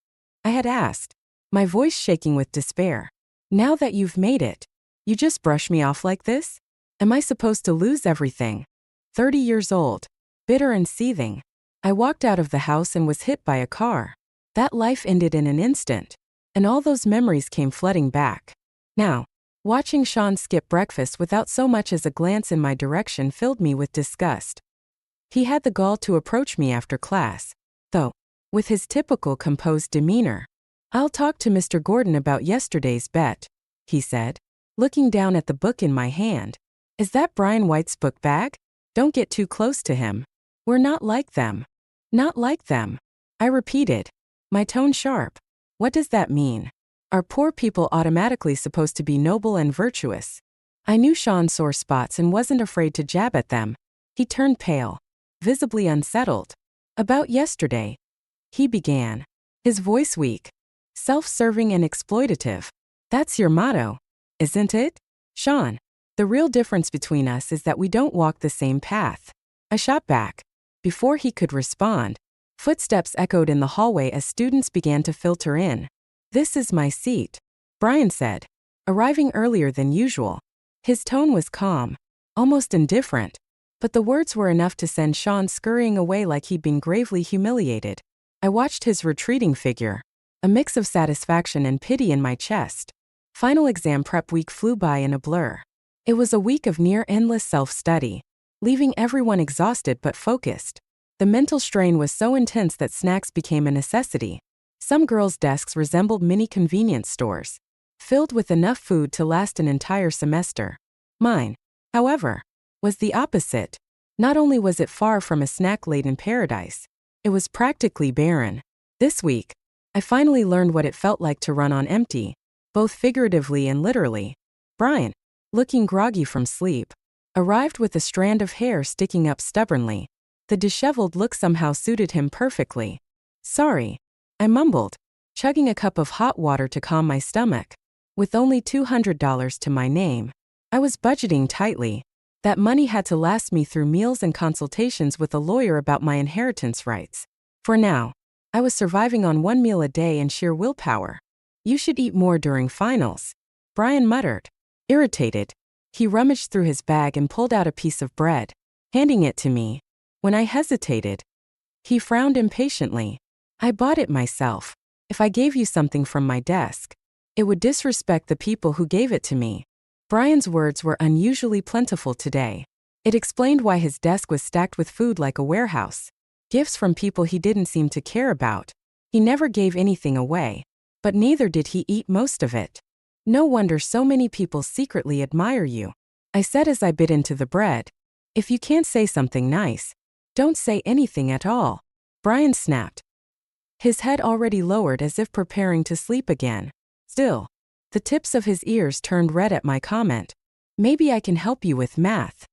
I had asked, my voice shaking with despair. Now that you've made it, you just brush me off like this? Am I supposed to lose everything? 30 years old, bitter and seething, I walked out of the house and was hit by a car. That life ended in an instant, and all those memories came flooding back. Now, watching Sean skip breakfast without so much as a glance in my direction filled me with disgust. He had the gall to approach me after class, though, with his typical composed demeanor. I'll talk to Mr. Gordon about yesterday's bet, he said, looking down at the book in my hand. Is that Brian White's book bag? Don't get too close to him. We're not like them. Not like them. I repeated, my tone sharp. What does that mean? Are poor people automatically supposed to be noble and virtuous? I knew Sean's sore spots and wasn't afraid to jab at them. He turned pale, visibly unsettled. About yesterday, he began, his voice weak, self-serving and exploitative. That's your motto, isn't it? Sean, the real difference between us is that we don't walk the same path. I shot back. Before he could respond, footsteps echoed in the hallway as students began to filter in. This is my seat, Brian said, arriving earlier than usual. His tone was calm, almost indifferent, but the words were enough to send Sean scurrying away like he'd been gravely humiliated. I watched his retreating figure, a mix of satisfaction and pity in my chest. Final exam prep week flew by in a blur. It was a week of near-endless self-study, leaving everyone exhausted but focused. The mental strain was so intense that snacks became a necessity. Some girls' desks resembled mini convenience stores, filled with enough food to last an entire semester. Mine, however, was the opposite. Not only was it far from a snack-laden paradise, it was practically barren. This week, I finally learned what it felt like to run on empty, both figuratively and literally. Brian, looking groggy from sleep, arrived with a strand of hair sticking up stubbornly. The disheveled look somehow suited him perfectly. Sorry, I mumbled, chugging a cup of hot water to calm my stomach. With only $200 to my name, I was budgeting tightly. That money had to last me through meals and consultations with a lawyer about my inheritance rights. For now, I was surviving on one meal a day and sheer willpower. You should eat more during finals, Brian muttered. Irritated, he rummaged through his bag and pulled out a piece of bread, handing it to me. When I hesitated, he frowned impatiently. I bought it myself. If I gave you something from my desk, it would disrespect the people who gave it to me. Brian's words were unusually plentiful today. It explained why his desk was stacked with food like a warehouse. Gifts from people he didn't seem to care about. He never gave anything away, but neither did he eat most of it. No wonder so many people secretly admire you, I said as I bit into the bread. If you can't say something nice, don't say anything at all, Brian snapped, his head already lowered as if preparing to sleep again. Still, the tips of his ears turned red at my comment. Maybe I can help you with math,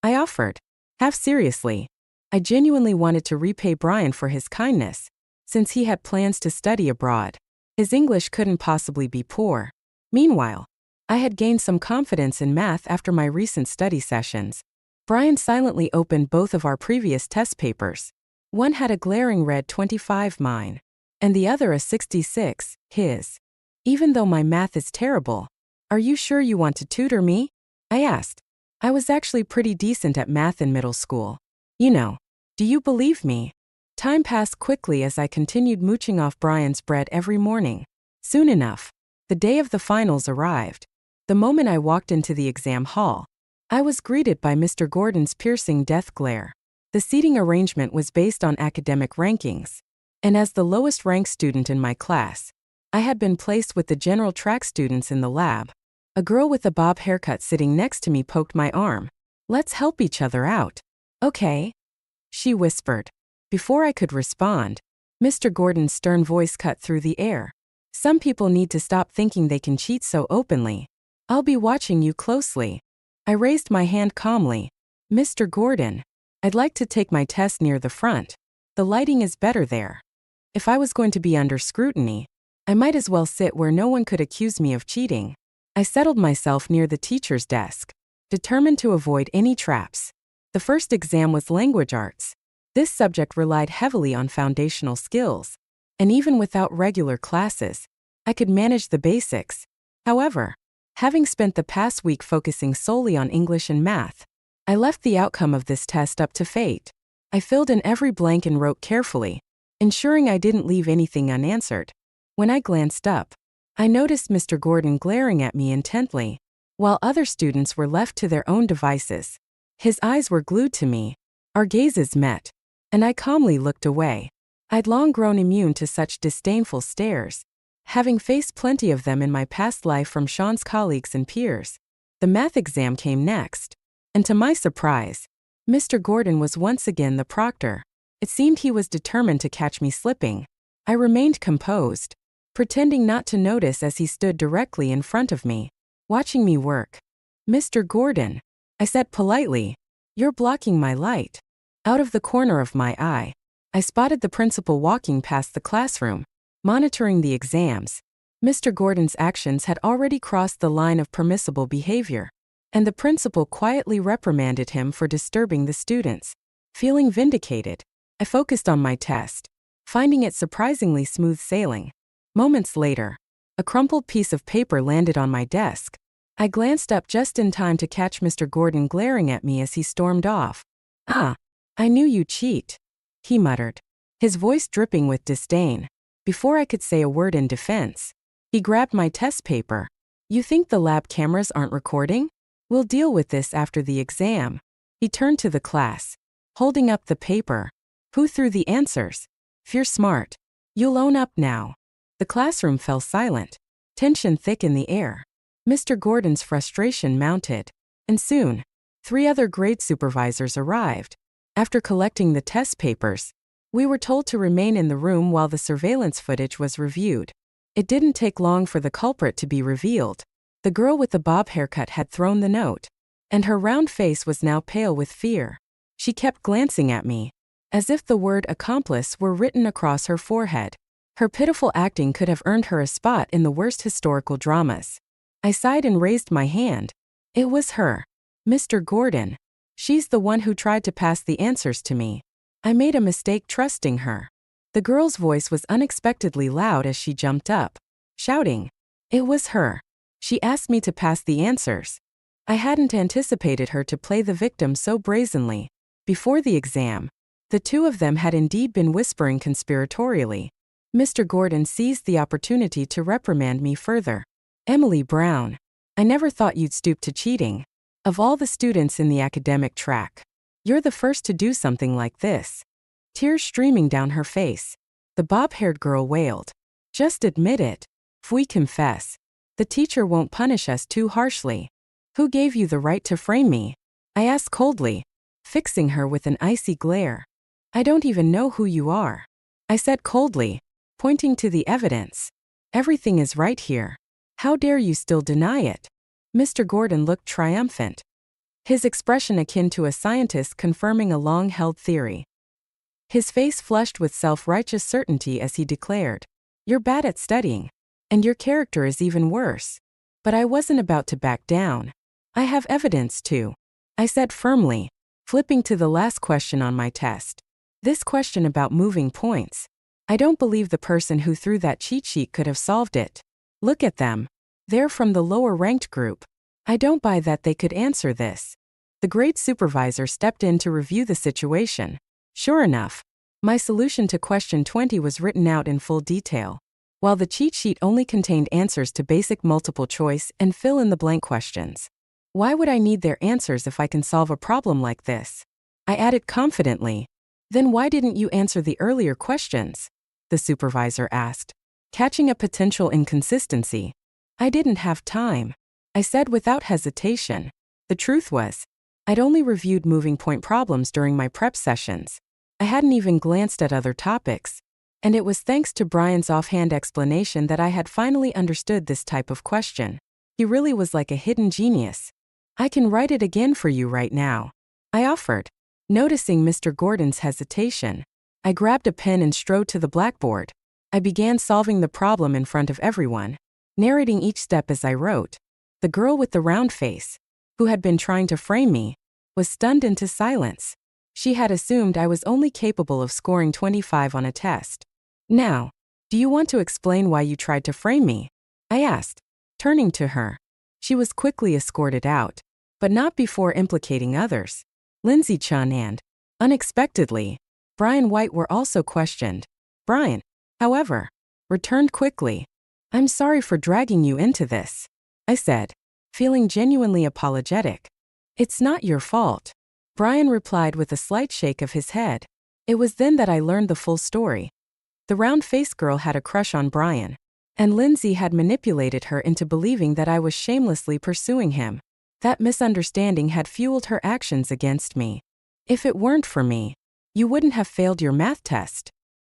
I offered, half seriously. I genuinely wanted to repay Brian for his kindness, since he had plans to study abroad. His English couldn't possibly be poor. Meanwhile, I had gained some confidence in math after my recent study sessions. Brian silently opened both of our previous test papers. One had a glaring red 25, mine, and the other a 66, his. Even though my math is terrible, are you sure you want to tutor me? I asked. I was actually pretty decent at math in middle school. You know, do you believe me? Time passed quickly as I continued mooching off Brian's bread every morning. Soon enough, the day of the finals arrived. The moment I walked into the exam hall, I was greeted by Mr. Gordon's piercing death glare. The seating arrangement was based on academic rankings, and as the lowest-ranked student in my class, I had been placed with the general track students in the lab. A girl with a bob haircut sitting next to me poked my arm. Let's help each other out. Okay, she whispered. Before I could respond, Mr. Gordon's stern voice cut through the air. Some people need to stop thinking they can cheat so openly. I'll be watching you closely. I raised my hand calmly. Mr. Gordon, I'd like to take my test near the front. The lighting is better there. If I was going to be under scrutiny, I might as well sit where no one could accuse me of cheating. I settled myself near the teacher's desk, determined to avoid any traps. The first exam was language arts. This subject relied heavily on foundational skills, and even without regular classes, I could manage the basics. However, having spent the past week focusing solely on English and math, I left the outcome of this test up to fate. I filled in every blank and wrote carefully, ensuring I didn't leave anything unanswered. When I glanced up, I noticed Mr. Gordon glaring at me intently, while other students were left to their own devices. His eyes were glued to me. Our gazes met, and I calmly looked away. I'd long grown immune to such disdainful stares, having faced plenty of them in my past life from Sean's colleagues and peers. The math exam came next, and to my surprise, Mr. Gordon was once again the proctor. It seemed he was determined to catch me slipping. I remained composed, pretending not to notice as he stood directly in front of me, watching me work. "Mr. Gordon," I said politely, "you're blocking my light." Out of the corner of my eye, I spotted the principal walking past the classroom, monitoring the exams. Mr. Gordon's actions had already crossed the line of permissible behavior, and the principal quietly reprimanded him for disturbing the students. Feeling vindicated, I focused on my test, finding it surprisingly smooth sailing. Moments later, a crumpled piece of paper landed on my desk. I glanced up just in time to catch Mr. Gordon glaring at me as he stormed off. "Ah, I knew you'd cheat," he muttered, his voice dripping with disdain. Before I could say a word in defense, he grabbed my test paper. "You think the lab cameras aren't recording? We'll deal with this after the exam." He turned to the class, holding up the paper. "Who threw the answers? If you're smart, you'll own up now." The classroom fell silent, tension thick in the air. Mr. Gordon's frustration mounted, and soon, 3 other grade supervisors arrived. After collecting the test papers, we were told to remain in the room while the surveillance footage was reviewed. It didn't take long for the culprit to be revealed. The girl with the bob haircut had thrown the note, and her round face was now pale with fear. She kept glancing at me, as if the word accomplice were written across her forehead. Her pitiful acting could have earned her a spot in the worst historical dramas. I sighed and raised my hand. It was her. "Mr. Gordon. She's the one who tried to pass the answers to me. I made a mistake trusting her." The girl's voice was unexpectedly loud as she jumped up, shouting, "It was her. She asked me to pass the answers." I hadn't anticipated her to play the victim so brazenly. Before the exam, the 2 of them had indeed been whispering conspiratorially. Mr. Gordon seized the opportunity to reprimand me further. "Emily Brown, I never thought you'd stoop to cheating. Of all the students in the academic track, you're the first to do something like this." Tears streaming down her face, the bob-haired girl wailed, "Just admit it. If we confess, the teacher won't punish us too harshly." "Who gave you the right to frame me?" I asked coldly, fixing her with an icy glare. "I don't even know who you are," I said coldly, pointing to the evidence. "Everything is right here. How dare you still deny it?" Mr. Gordon looked triumphant, his expression akin to a scientist confirming a long-held theory. His face flushed with self-righteous certainty as he declared, "You're bad at studying, and your character is even worse." But I wasn't about to back down. "I have evidence too," I said firmly, flipping to the last question on my test. This question about moving points. I don't believe the person who threw that cheat sheet could have solved it. Look at them. They're from the lower-ranked group. I don't buy that they could answer this. The grade supervisor stepped in to review the situation. Sure enough, my solution to question 20 was written out in full detail, while the cheat sheet only contained answers to basic multiple choice and fill-in-the-blank questions. Why would I need their answers if I can solve a problem like this? I added confidently. "Then why didn't you answer the earlier questions?" the supervisor asked, catching a potential inconsistency. "I didn't have time," I said without hesitation. The truth was, I'd only reviewed moving point problems during my prep sessions. I hadn't even glanced at other topics, and it was thanks to Brian's offhand explanation that I had finally understood this type of question. He really was like a hidden genius. "I can write it again for you right now," I offered. Noticing Mr. Gordon's hesitation, I grabbed a pen and strode to the blackboard. I began solving the problem in front of everyone, narrating each step as I wrote. The girl with the round face, who had been trying to frame me, was stunned into silence. She had assumed I was only capable of scoring 25 on a test. "Now, do you want to explain why you tried to frame me?" I asked, turning to her. She was quickly escorted out, but not before implicating others. Lindsay Chun and, unexpectedly, Brian White were also questioned. Brian, however, returned quickly. "I'm sorry for dragging you into this," I said, feeling genuinely apologetic. "It's not your fault," Brian replied with a slight shake of his head. It was then that I learned the full story. The round-faced girl had a crush on Brian, and Lindsay had manipulated her into believing that I was shamelessly pursuing him. That misunderstanding had fueled her actions against me. If it weren't for me, you wouldn't have failed your math test,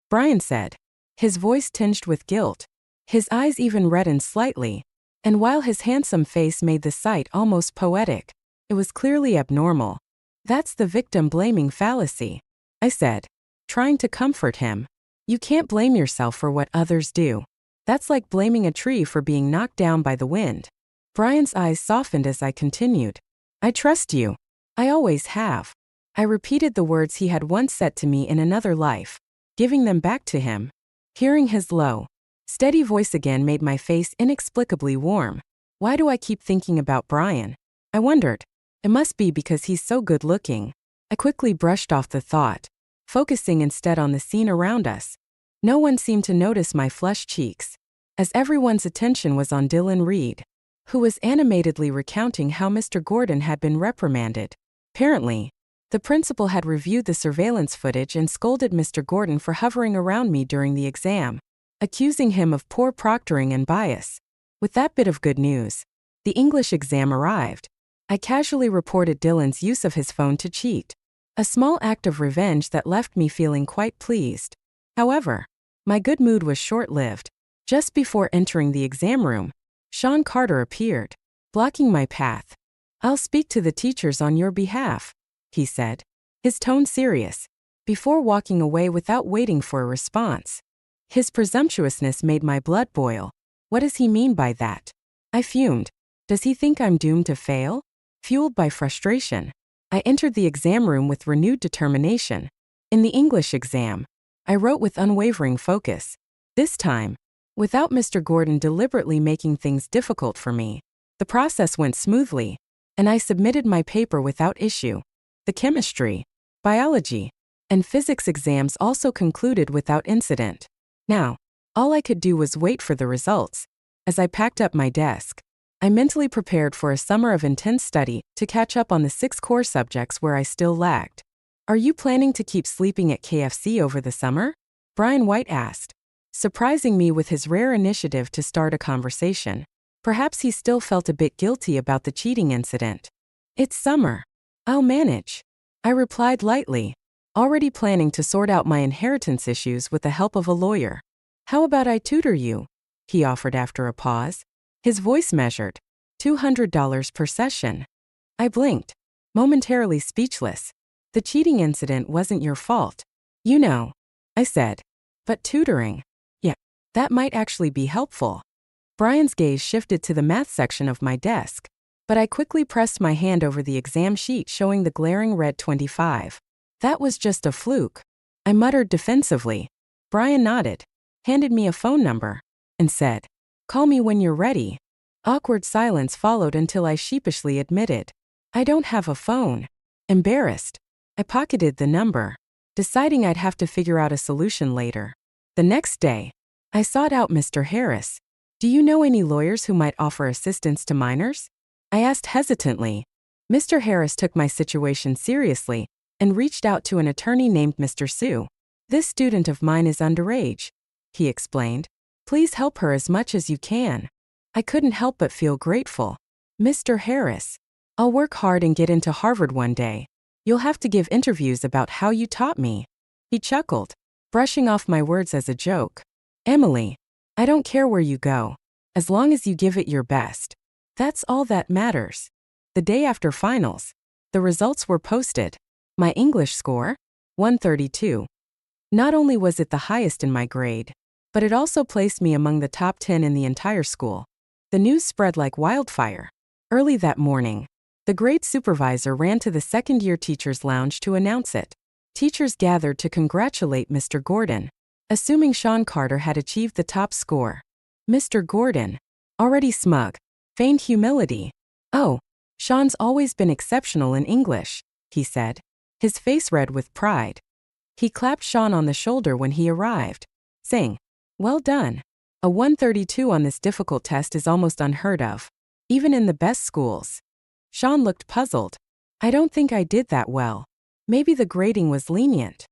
Brian said, his voice tinged with guilt. His eyes even reddened slightly, and while his handsome face made the sight almost poetic, it was clearly abnormal. That's the victim-blaming fallacy, I said, trying to comfort him. You can't blame yourself for what others do. That's like blaming a tree for being knocked down by the wind. Brian's eyes softened as I continued. I trust you. I always have. I repeated the words he had once said to me in another life, giving them back to him. Hearing his low, steady voice again made my face inexplicably warm. Why do I keep thinking about Brian? I wondered. It must be because he's so good-looking. I quickly brushed off the thought, focusing instead on the scene around us. No one seemed to notice my flushed cheeks, as everyone's attention was on Dylan Reed, who was animatedly recounting how Mr. Gordon had been reprimanded. Apparently, the principal had reviewed the surveillance footage and scolded Mr. Gordon for hovering around me during the exam, accusing him of poor proctoring and bias. With that bit of good news, the English exam arrived. I casually reported Dylan's use of his phone to cheat, a small act of revenge that left me feeling quite pleased. However, my good mood was short-lived. Just before entering the exam room, Sean Carter appeared, blocking my path. I'll speak to the teachers on your behalf, he said, his tone serious, before walking away without waiting for a response. His presumptuousness made my blood boil. What does he mean by that? I fumed. Does he think I'm doomed to fail? Fueled by frustration, I entered the exam room with renewed determination. In the English exam, I wrote with unwavering focus. This time, without Mr. Gordon deliberately making things difficult for me. The process went smoothly, and I submitted my paper without issue. The chemistry, biology, and physics exams also concluded without incident. Now, all I could do was wait for the results. As I packed up my desk, I mentally prepared for a summer of intense study to catch up on the 6 core subjects where I still lagged. Are you planning to keep sleeping at KFC over the summer? Brian White asked, surprising me with his rare initiative to start a conversation. Perhaps he still felt a bit guilty about the cheating incident. It's summer. I'll manage, I replied lightly, already planning to sort out my inheritance issues with the help of a lawyer. How about I tutor you? He offered after a pause. His voice measured, $200 per session. I blinked, momentarily speechless. The cheating incident wasn't your fault. You know, I said. But tutoring? Yeah, that might actually be helpful. Brian's gaze shifted to the math section of my desk, but I quickly pressed my hand over the exam sheet showing the glaring red 25. That was just a fluke, I muttered defensively. Brian nodded, handed me a phone number, and said, call me when you're ready. Awkward silence followed until I sheepishly admitted, I don't have a phone. Embarrassed, I pocketed the number, deciding I'd have to figure out a solution later. The next day, I sought out Mr. Harris. Do you know any lawyers who might offer assistance to minors? I asked hesitantly. Mr. Harris took my situation seriously and reached out to an attorney named Mr. Sue. This student of mine is underage, he explained. Please help her as much as you can. I couldn't help but feel grateful. Mr. Harris, I'll work hard and get into Harvard one day. You'll have to give interviews about how you taught me. He chuckled, brushing off my words as a joke. Emily, I don't care where you go, as long as you give it your best. That's all that matters. The day after finals, the results were posted. My English score? 132. Not only was it the highest in my grade, but it also placed me among the top 10 in the entire school. The news spread like wildfire. Early that morning, the grade supervisor ran to the second-year teachers' lounge to announce it. Teachers gathered to congratulate Mr. Gordon, assuming Sean Carter had achieved the top score. Mr. Gordon, already smug, feigned humility. Oh, Sean's always been exceptional in English, he said, his face red with pride. He clapped Sean on the shoulder when he arrived, saying, well done. A 132 on this difficult test is almost unheard of, even in the best schools. Sean looked puzzled. I don't think I did that well. Maybe the grading was lenient.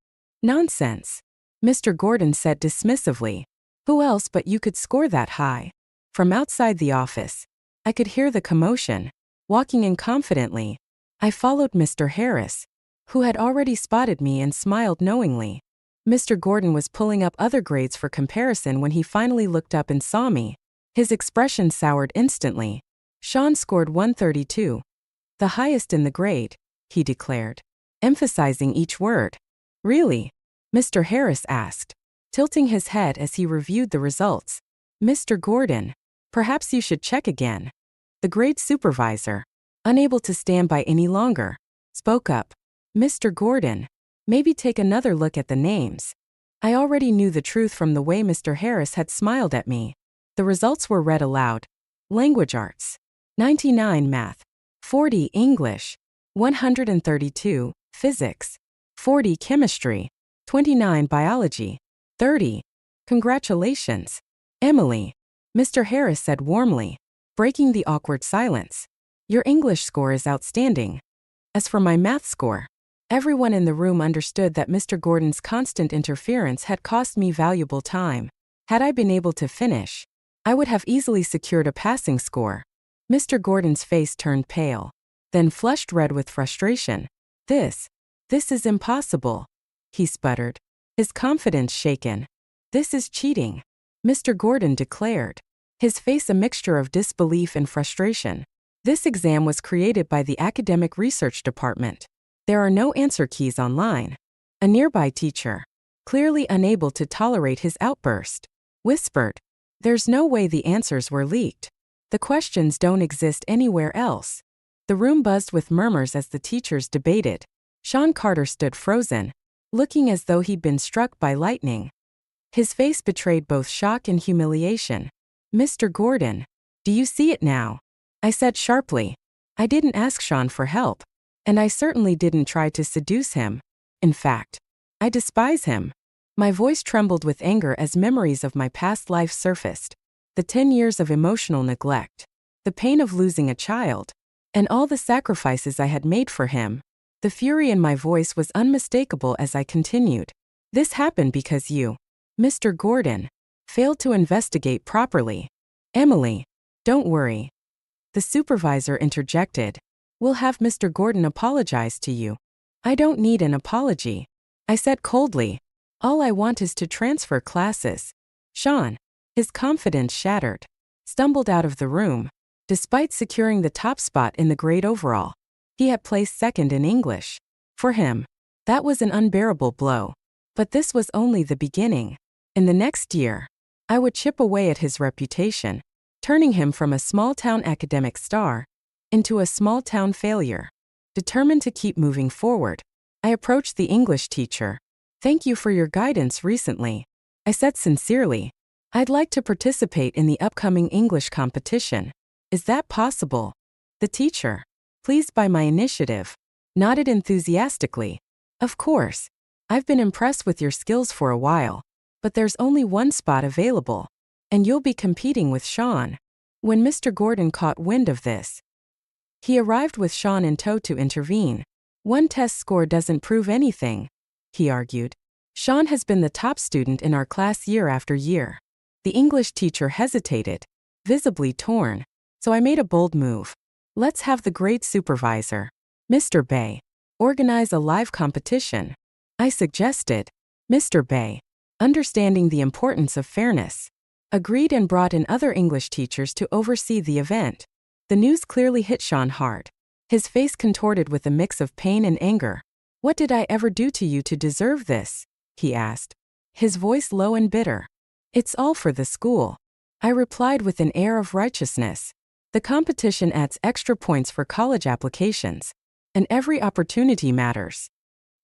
Nonsense, Mr. Gordon said dismissively. Who else but you could score that high? From outside the office, I could hear the commotion. Walking in confidently, I followed Mr. Harris, who had already spotted me and smiled knowingly. Mr. Gordon was pulling up other grades for comparison when he finally looked up and saw me. His expression soured instantly. Sean scored 132. The highest in the grade, he declared, emphasizing each word. Really? Mr. Harris asked, tilting his head as he reviewed the results. Mr. Gordon, perhaps you should check again. The grade supervisor, unable to stand by any longer, spoke up. Mr. Gordon, maybe take another look at the names. I already knew the truth from the way Mr. Harris had smiled at me. The results were read aloud. Language arts, 99 math, 40 English, 132 physics, 40 chemistry, 29 biology, 30. Congratulations, Emily, Mr. Harris said warmly, breaking the awkward silence. Your English score is outstanding. As for my math score, everyone in the room understood that Mr. Gordon's constant interference had cost me valuable time. Had I been able to finish, I would have easily secured a passing score. Mr. Gordon's face turned pale, then flushed red with frustration. This is impossible, he sputtered, his confidence shaken. This is cheating, Mr. Gordon declared, his face a mixture of disbelief and frustration. This exam was created by the Academic Research Department. There are no answer keys online. A nearby teacher, clearly unable to tolerate his outburst, whispered, There's no way the answers were leaked. The questions don't exist anywhere else. The room buzzed with murmurs as the teachers debated. Sean Carter stood frozen, looking as though he'd been struck by lightning. His face betrayed both shock and humiliation. Mr. Gordon, do you see it now? I said sharply. I didn't ask Sean for help, and I certainly didn't try to seduce him. In fact, I despise him. My voice trembled with anger as memories of my past life surfaced. The 10 years of emotional neglect, the pain of losing a child, and all the sacrifices I had made for him. The fury in my voice was unmistakable as I continued. This happened because you, Mr. Gordon, failed to investigate properly. Emily, don't worry. The supervisor interjected. We'll have Mr. Gordon apologize to you. I don't need an apology, I said coldly. All I want is to transfer classes. Sean, his confidence shattered, stumbled out of the room. Despite securing the top spot in the grade overall, he had placed second in English. For him, that was an unbearable blow. But this was only the beginning. In the next year, I would chip away at his reputation, turning him from a small-town academic star into a small-town failure. Determined to keep moving forward, I approached the English teacher. Thank you for your guidance recently, I said sincerely. I'd like to participate in the upcoming English competition. Is that possible? The teacher, pleased by my initiative, nodded enthusiastically. Of course. I've been impressed with your skills for a while, but there's only one spot available, and you'll be competing with Sean. When Mr. Gordon caught wind of this, he arrived with Sean in tow to intervene. One test score doesn't prove anything, he argued. Sean has been the top student in our class year after year. The English teacher hesitated, visibly torn, so I made a bold move. Let's have the grade supervisor, Mr. Bay, organize a live competition, I suggested. Mr. Bay, understanding the importance of fairness, agreed and brought in other English teachers to oversee the event. The news clearly hit Sean hard. His face contorted with a mix of pain and anger. What did I ever do to you to deserve this? He asked, his voice low and bitter. It's all for the school, I replied with an air of righteousness. The competition adds extra points for college applications, and every opportunity matters.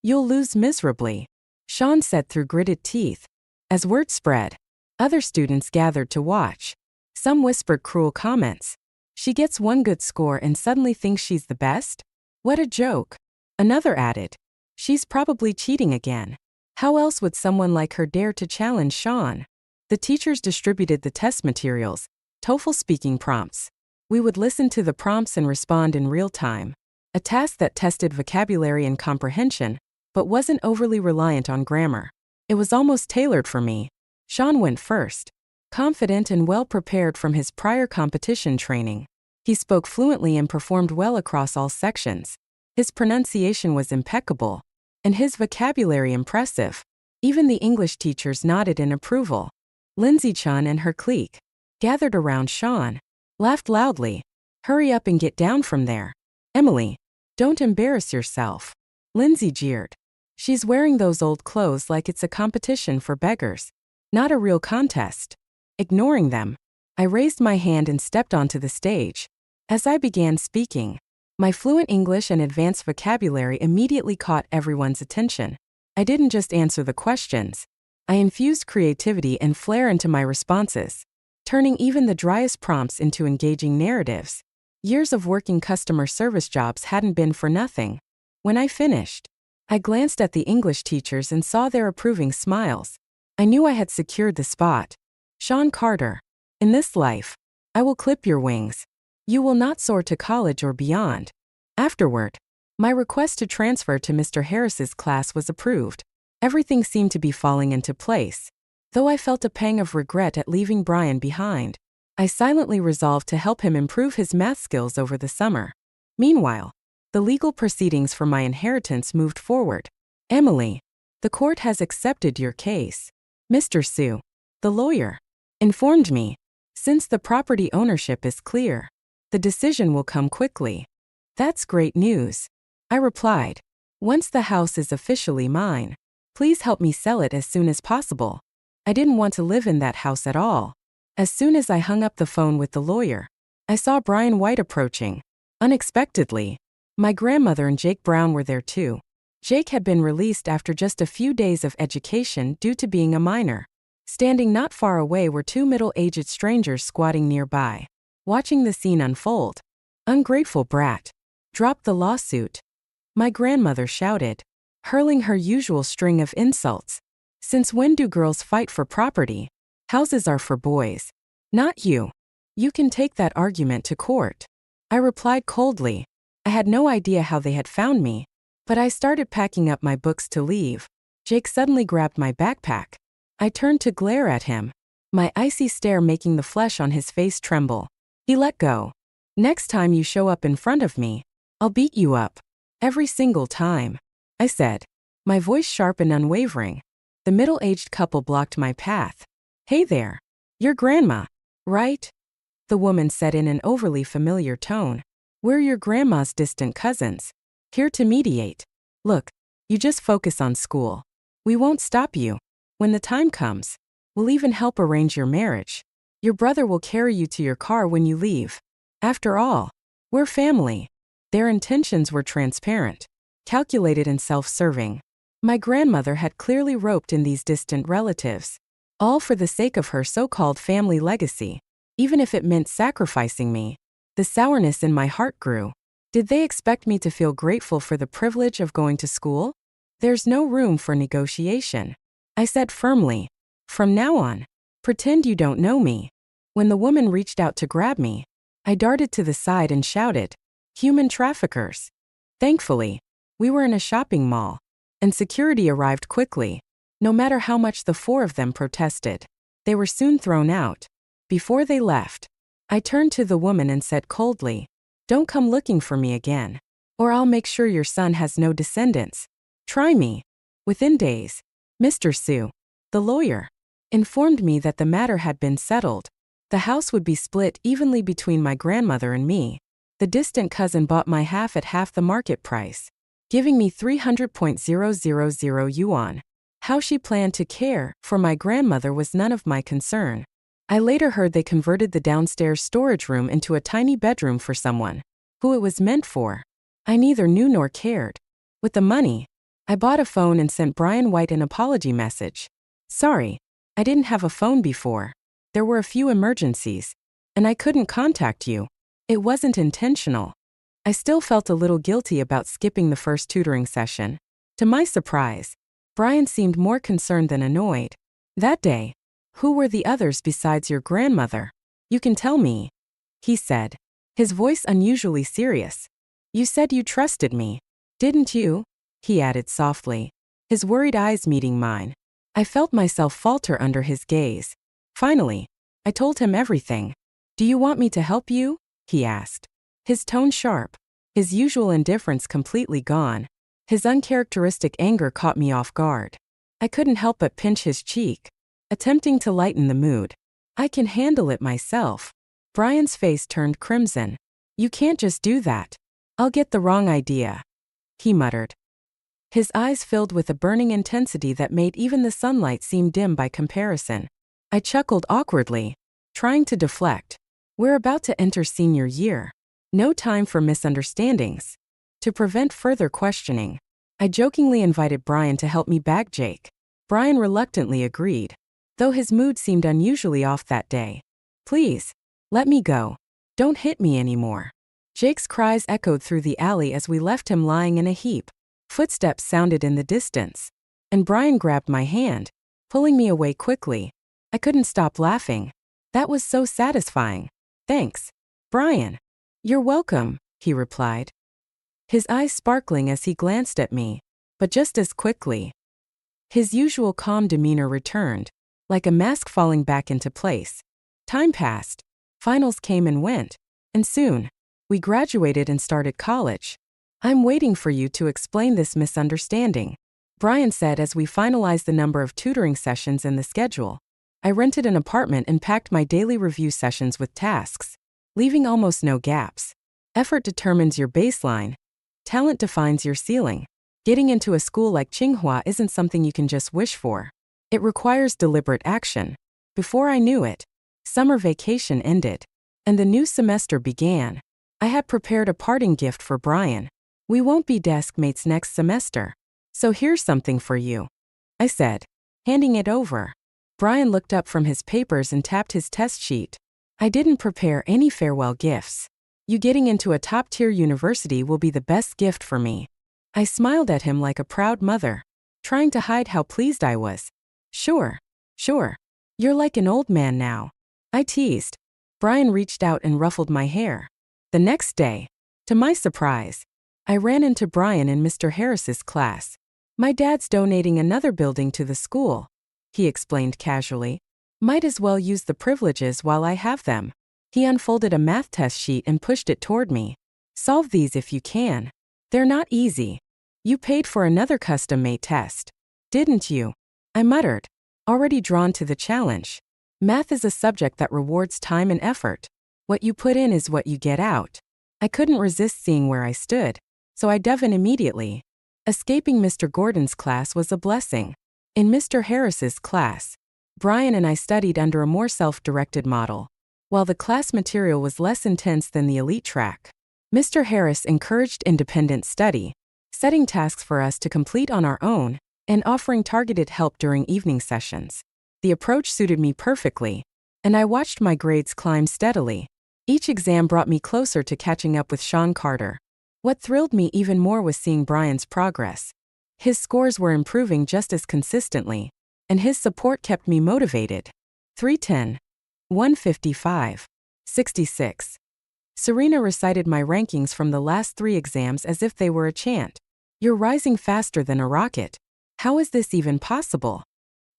You'll lose miserably, Sean said through gritted teeth. As word spread, other students gathered to watch. Some whispered cruel comments. She gets one good score and suddenly thinks she's the best? What a joke. Another added. She's probably cheating again. How else would someone like her dare to challenge Sean? The teachers distributed the test materials, TOEFL speaking prompts. We would listen to the prompts and respond in real time. A task that tested vocabulary and comprehension, but wasn't overly reliant on grammar. It was almost tailored for me. Sean went first, confident and well prepared from his prior competition training. He spoke fluently and performed well across all sections. His pronunciation was impeccable, and his vocabulary impressive. Even the English teachers nodded in approval. Lindsay-chan and her clique, gathered around Sean, laughed loudly. "Hurry up and get down from there. Emily, don't embarrass yourself." Lindsay jeered. "She's wearing those old clothes like it's a competition for beggars, not a real contest." Ignoring them, I raised my hand and stepped onto the stage. As I began speaking, my fluent English and advanced vocabulary immediately caught everyone's attention. I didn't just answer the questions. I infused creativity and flair into my responses, turning even the driest prompts into engaging narratives. Years of working customer service jobs hadn't been for nothing. When I finished, I glanced at the English teachers and saw their approving smiles. I knew I had secured the spot. "Sean Carter, in this life, I will clip your wings. You will not soar to college or beyond." Afterward, my request to transfer to Mr. Harris's class was approved. Everything seemed to be falling into place. Though I felt a pang of regret at leaving Brian behind, I silently resolved to help him improve his math skills over the summer. Meanwhile, the legal proceedings for my inheritance moved forward. "Emily, the court has accepted your case," Mr. Sue, the lawyer, informed me. "Since the property ownership is clear, the decision will come quickly." "That's great news," I replied. "Once the house is officially mine, please help me sell it as soon as possible." I didn't want to live in that house at all. As soon as I hung up the phone with the lawyer, I saw Brian White approaching. Unexpectedly, my grandmother and Jake Brown were there too. Jake had been released after just a few days of education due to being a minor. Standing not far away were two middle-aged strangers squatting nearby, watching the scene unfold. "Ungrateful brat. Drop the lawsuit," my grandmother shouted, hurling her usual string of insults. "Since when do girls fight for property? Houses are for boys, not you. You can take that argument to court." I replied coldly. I had no idea how they had found me, but I started packing up my books to leave. Jake suddenly grabbed my backpack. I turned to glare at him, my icy stare making the flesh on his face tremble. He let go. "Next time you show up in front of me, I'll beat you up. Every single time," I said, my voice sharp and unwavering. The middle-aged couple blocked my path. "Hey there. You're grandma, right?" the woman said in an overly familiar tone. "We're your grandma's distant cousins, here to mediate. Look, you just focus on school. We won't stop you. When the time comes, we'll even help arrange your marriage. Your brother will carry you to your car when you leave. After all, we're family." Their intentions were transparent, calculated and self-serving. My grandmother had clearly roped in these distant relatives, all for the sake of her so-called family legacy, even if it meant sacrificing me. The sourness in my heart grew. Did they expect me to feel grateful for the privilege of going to school? "There's no room for negotiation," I said firmly. "From now on, pretend you don't know me." When the woman reached out to grab me, I darted to the side and shouted, "Human traffickers." Thankfully, we were in a shopping mall, and security arrived quickly. No matter how much the four of them protested, they were soon thrown out. Before they left, I turned to the woman and said coldly, "Don't come looking for me again, or I'll make sure your son has no descendants. Try me." Within days, Mr. Sue, the lawyer, informed me that the matter had been settled. The house would be split evenly between my grandmother and me. The distant cousin bought my half at half the market price, giving me 300.000 yuan. How she planned to care for my grandmother was none of my concern. I later heard they converted the downstairs storage room into a tiny bedroom for someone who it was meant for. I neither knew nor cared. With the money, I bought a phone and sent Brian White an apology message. "Sorry, I didn't have a phone before. There were a few emergencies, and I couldn't contact you. It wasn't intentional." I still felt a little guilty about skipping the first tutoring session. To my surprise, Brian seemed more concerned than annoyed. That day, "Who were the others besides your grandmother? You can tell me," he said, his voice unusually serious. "You said you trusted me, didn't you?" he added softly, his worried eyes meeting mine. I felt myself falter under his gaze. Finally, I told him everything. "Do you want me to help you?" he asked, his tone sharp. his usual indifference completely gone. His uncharacteristic anger caught me off guard. I couldn't help but pinch his cheek, attempting to lighten the mood. I can handle it myself. Brian's face turned crimson. You can't just do that. I'll get the wrong idea, he muttered. His eyes filled with a burning intensity that made even the sunlight seem dim by comparison. I chuckled awkwardly, trying to deflect. We're about to enter senior year. No time for misunderstandings. To prevent further questioning, I jokingly invited Brian to help me bag Jake. Brian reluctantly agreed, though his mood seemed unusually off that day. Please, let me go. Don't hit me anymore. Jake's cries echoed through the alley as we left him lying in a heap. Footsteps sounded in the distance, and Brian grabbed my hand, pulling me away quickly. I couldn't stop laughing. That was so satisfying. Thanks, Brian. You're welcome, he replied, his eyes sparkling as he glanced at me, but just as quickly. His usual calm demeanor returned, like a mask falling back into place. Time passed. Finals came and went, and soon, we graduated and started college. I'm waiting for you to explain this misunderstanding, Brian said as we finalized the number of tutoring sessions and the schedule. I rented an apartment and packed my daily review sessions with tasks, leaving almost no gaps. Effort determines your baseline. Talent defines your ceiling. Getting into a school like Tsinghua isn't something you can just wish for. It requires deliberate action. Before I knew it, summer vacation ended, and the new semester began. I had prepared a parting gift for Brian. We won't be desk mates next semester, so here's something for you, I said, handing it over. Brian looked up from his papers and tapped his test sheet. I didn't prepare any farewell gifts. You getting into a top-tier university will be the best gift for me. I smiled at him like a proud mother, trying to hide how pleased I was. Sure. You're like an old man now, I teased. Brian reached out and ruffled my hair. The next day, to my surprise, I ran into Brian in Mr. Harris's class. My dad's donating another building to the school, he explained casually. Might as well use the privileges while I have them. He unfolded a math test sheet and pushed it toward me. Solve these if you can. They're not easy. You paid for another custom-made test, didn't you? I muttered, already drawn to the challenge. Math is a subject that rewards time and effort. What you put in is what you get out. I couldn't resist seeing where I stood, so I dove in immediately. Escaping Mr. Gordon's class was a blessing. In Mr. Harris's class, Brian and I studied under a more self-directed model, while the class material was less intense than the elite track. Mr. Harris encouraged independent study, setting tasks for us to complete on our own, and offering targeted help during evening sessions. The approach suited me perfectly, and I watched my grades climb steadily. Each exam brought me closer to catching up with Sean Carter. What thrilled me even more was seeing Brian's progress. His scores were improving just as consistently, and his support kept me motivated. 310, 155, 66. Serena recited my rankings from the last 3 exams as if they were a chant. You're rising faster than a rocket. How is this even possible?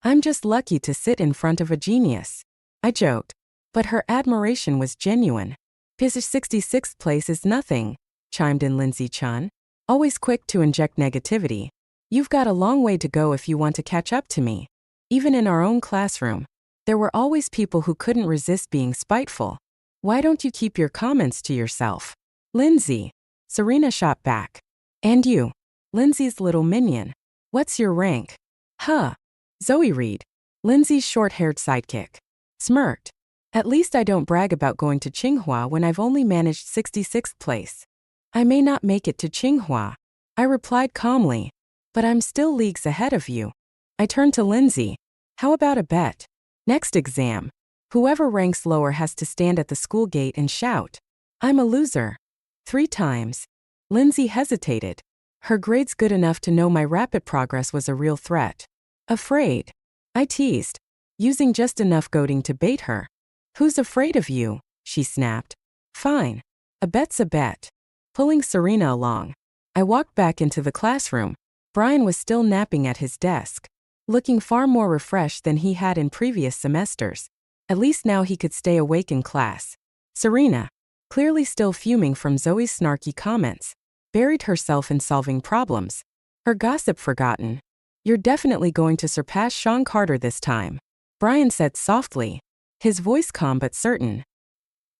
I'm just lucky to sit in front of a genius, I joked, but her admiration was genuine. His 66th place is nothing, chimed in Lindsay Chun, always quick to inject negativity. You've got a long way to go if you want to catch up to me. Even in our own classroom, there were always people who couldn't resist being spiteful. Why don't you keep your comments to yourself? Lindsay, Serena shot back. And you, Lindsay's little minion. What's your rank? Huh. Zoe Reed, Lindsay's short-haired sidekick, smirked. At least I don't brag about going to Tsinghua when I've only managed 66th place. I may not make it to Tsinghua, I replied calmly, but I'm still leagues ahead of you. I turned to Lindsay. How about a bet? Next exam, whoever ranks lower has to stand at the school gate and shout, I'm a loser. 3 times. Lindsay hesitated. Her grades good enough to know my rapid progress was a real threat. Afraid? I teased, using just enough goading to bait her. Who's afraid of you? She snapped. Fine. A bet's a bet. Pulling Serena along, I walked back into the classroom. Brian was still napping at his desk, looking far more refreshed than he had in previous semesters. At least now he could stay awake in class. Serena, clearly still fuming from Zoe's snarky comments, buried herself in solving problems. Her gossip forgotten. "You're definitely going to surpass Sean Carter this time," Brian said softly, his voice calm but certain.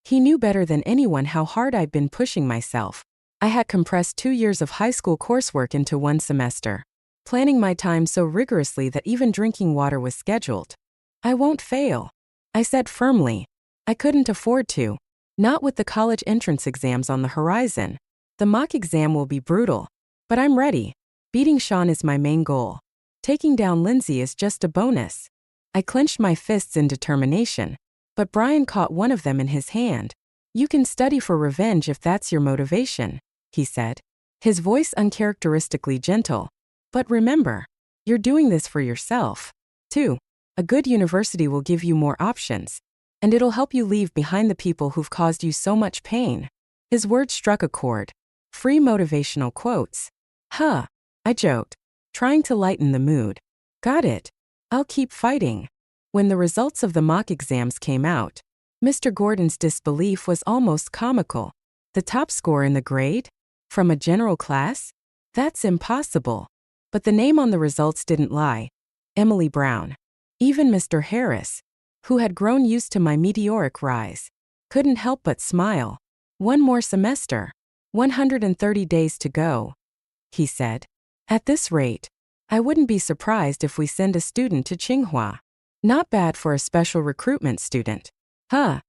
He knew better than anyone how hard I'd been pushing myself. I had compressed 2 years of high school coursework into 1 semester, planning my time so rigorously that even drinking water was scheduled. "I won't fail," I said firmly. I couldn't afford to. Not with the college entrance exams on the horizon. The mock exam will be brutal, but I'm ready. Beating Sean is my main goal. Taking down Lindsay is just a bonus. I clenched my fists in determination, but Brian caught one of them in his hand. "You can study for revenge if that's your motivation," he said, his voice uncharacteristically gentle. "But remember, you're doing this for yourself, too. A good university will give you more options, and it'll help you leave behind the people who've caused you so much pain." His words struck a chord. Free motivational quotes. Huh, I joked, trying to lighten the mood. "Got it. I'll keep fighting." When the results of the mock exams came out, Mr. Gordon's disbelief was almost comical. "The top score in the grade? From a general class? That's impossible." But the name on the results didn't lie. Emily Brown. Even Mr. Harris, who had grown used to my meteoric rise, couldn't help but smile. "One more semester. 130 days to go," he said. "At this rate, I wouldn't be surprised if we send a student to Tsinghua. Not bad for a special recruitment student." Huh.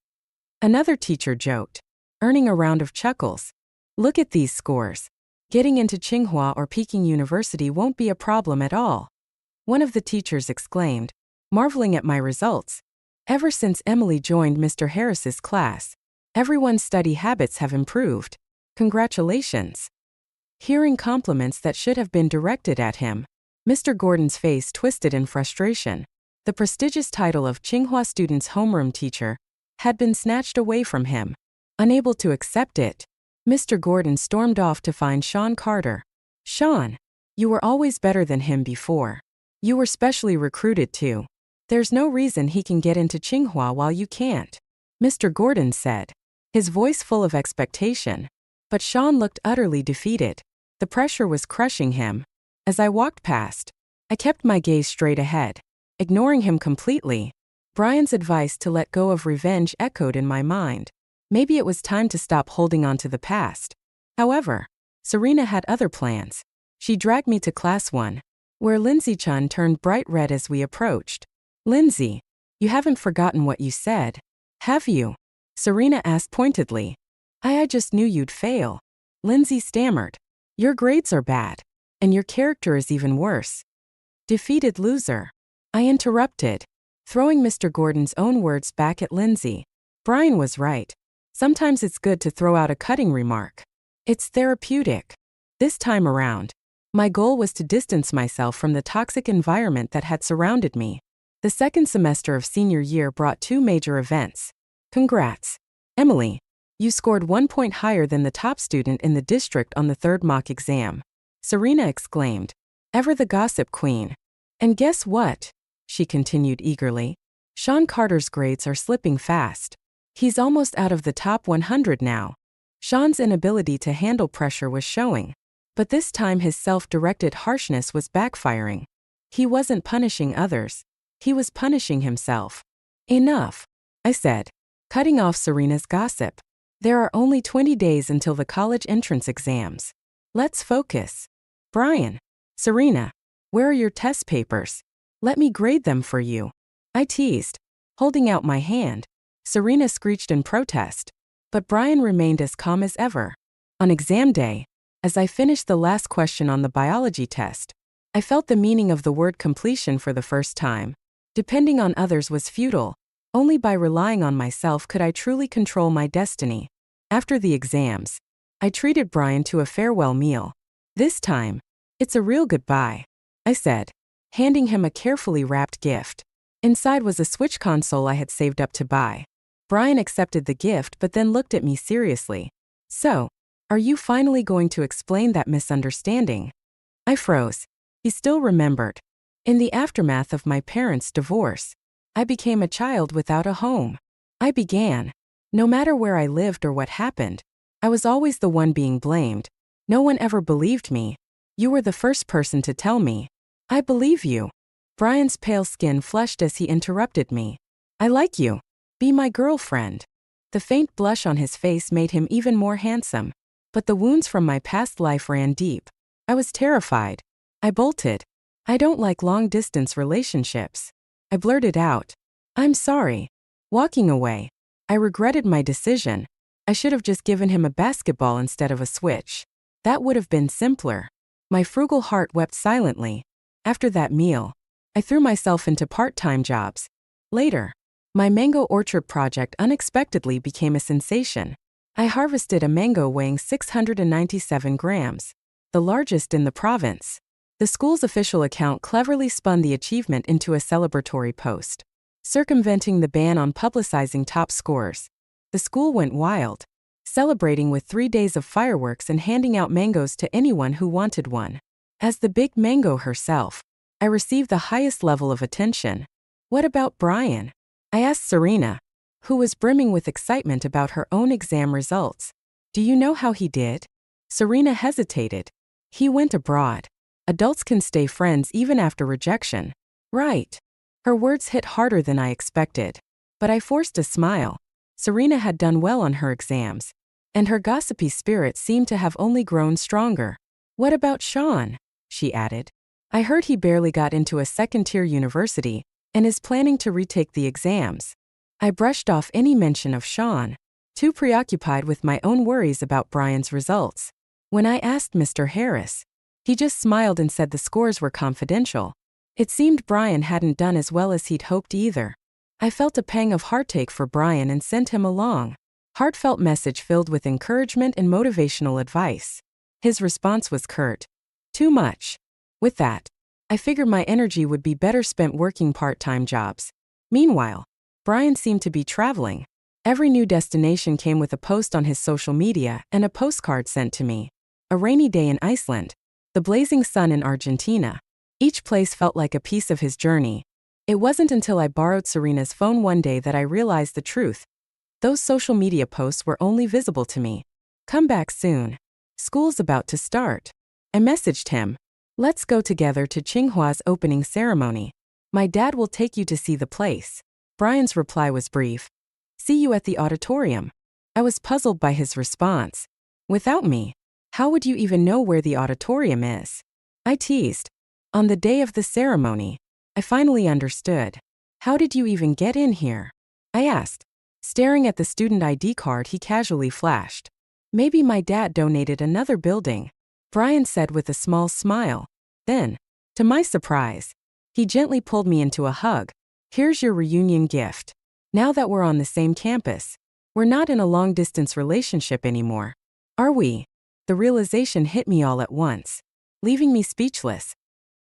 Another teacher joked, earning a round of chuckles. "Look at these scores. Getting into Tsinghua or Peking University won't be a problem at all." One of the teachers exclaimed, marveling at my results. "Ever since Emily joined Mr. Harris's class, everyone's study habits have improved. Congratulations." Hearing compliments that should have been directed at him, Mr. Gordon's face twisted in frustration. The prestigious title of Tsinghua student's homeroom teacher had been snatched away from him. Unable to accept it, Mr. Gordon stormed off to find Sean Carter. "Sean, you were always better than him before. You were specially recruited too. There's no reason he can get into Tsinghua while you can't," Mr. Gordon said, his voice full of expectation. But Sean looked utterly defeated. The pressure was crushing him. As I walked past, I kept my gaze straight ahead, ignoring him completely. Brian's advice to let go of revenge echoed in my mind. Maybe it was time to stop holding on to the past. However, Serena had other plans. She dragged me to Class 1, where Lindsay-chan turned bright red as we approached. "Lindsay, you haven't forgotten what you said, have you?" Serena asked pointedly. I just knew you'd fail," Lindsay stammered. "Your grades are bad, and your character is even worse." "Defeated loser," I interrupted, throwing Mr. Gordon's own words back at Lindsay. Brian was right. Sometimes it's good to throw out a cutting remark. It's therapeutic. This time around, my goal was to distance myself from the toxic environment that had surrounded me. The second semester of senior year brought 2 major events. Congrats, Emily. You scored 1 point higher than the top student in the district on the 3rd mock exam, Serena exclaimed, ever the gossip queen. "And guess what?" she continued eagerly. "Sean Carter's grades are slipping fast. He's almost out of the top 100 now." Sean's inability to handle pressure was showing, but this time his self-directed harshness was backfiring. He wasn't punishing others. He was punishing himself. "Enough," I said, cutting off Serena's gossip. "There are only 20 days until the college entrance exams. Let's focus." "Brian, Serena, where are your test papers? Let me grade them for you," I teased, holding out my hand. Serena screeched in protest, but Brian remained as calm as ever. On exam day, as I finished the last question on the biology test, I felt the meaning of the word completion for the first time. Depending on others was futile. Only by relying on myself could I truly control my destiny. After the exams, I treated Brian to a farewell meal. "This time, it's a real goodbye," I said, handing him a carefully wrapped gift. Inside was a Switch console I had saved up to buy. Brian accepted the gift but then looked at me seriously. "So, are you finally going to explain that misunderstanding?" I froze. He still remembered. In the aftermath of my parents' divorce, I became a child without a home. I began. No matter where I lived or what happened, I was always the one being blamed. No one ever believed me. You were the first person to tell me. I believe you. Brian's pale skin flushed as he interrupted me. I like you. Be my girlfriend. The faint blush on his face made him even more handsome, but the wounds from my past life ran deep. I was terrified. I bolted. I don't like long-distance relationships. I blurted out. I'm sorry. Walking away. I regretted my decision. I should have just given him a basketball instead of a Switch. That would have been simpler. My frugal heart wept silently. After that meal, I threw myself into part-time jobs. Later, my mango orchard project unexpectedly became a sensation. I harvested a mango weighing 697 grams, the largest in the province. The school's official account cleverly spun the achievement into a celebratory post, circumventing the ban on publicizing top scores. The school went wild, celebrating with 3 days of fireworks and handing out mangoes to anyone who wanted one. As the big mango herself, I received the highest level of attention. What about Brian? I asked Serena, who was brimming with excitement about her own exam results. Do you know how he did? Serena hesitated. He went abroad. Adults can stay friends even after rejection. Right. Her words hit harder than I expected. But I forced a smile. Serena had done well on her exams, and her gossipy spirit seemed to have only grown stronger. What about Sean? She added. I heard he barely got into a second-tier university and is planning to retake the exams. I brushed off any mention of Sean, too preoccupied with my own worries about Brian's results. When I asked Mr. Harris, he just smiled and said the scores were confidential. It seemed Brian hadn't done as well as he'd hoped either. I felt a pang of heartache for Brian and sent him a long, heartfelt message filled with encouragement and motivational advice. His response was curt. Too much. With that, I figured my energy would be better spent working part-time jobs. Meanwhile, Brian seemed to be traveling. Every new destination came with a post on his social media and a postcard sent to me. A rainy day in Iceland, the blazing sun in Argentina. Each place felt like a piece of his journey. It wasn't until I borrowed Serena's phone one day that I realized the truth. Those social media posts were only visible to me. Come back soon. School's about to start. I messaged him. Let's go together to Tsinghua's opening ceremony. My dad will take you to see the place. Brian's reply was brief. See you at the auditorium. I was puzzled by his response. Without me, how would you even know where the auditorium is? I teased. On the day of the ceremony, I finally understood. How did you even get in here? I asked, staring at the student ID card he casually flashed. Maybe my dad donated another building, Brian said with a small smile. Then, to my surprise, he gently pulled me into a hug. Here's your reunion gift. Now that we're on the same campus, we're not in a long-distance relationship anymore. Are we? The realization hit me all at once, leaving me speechless.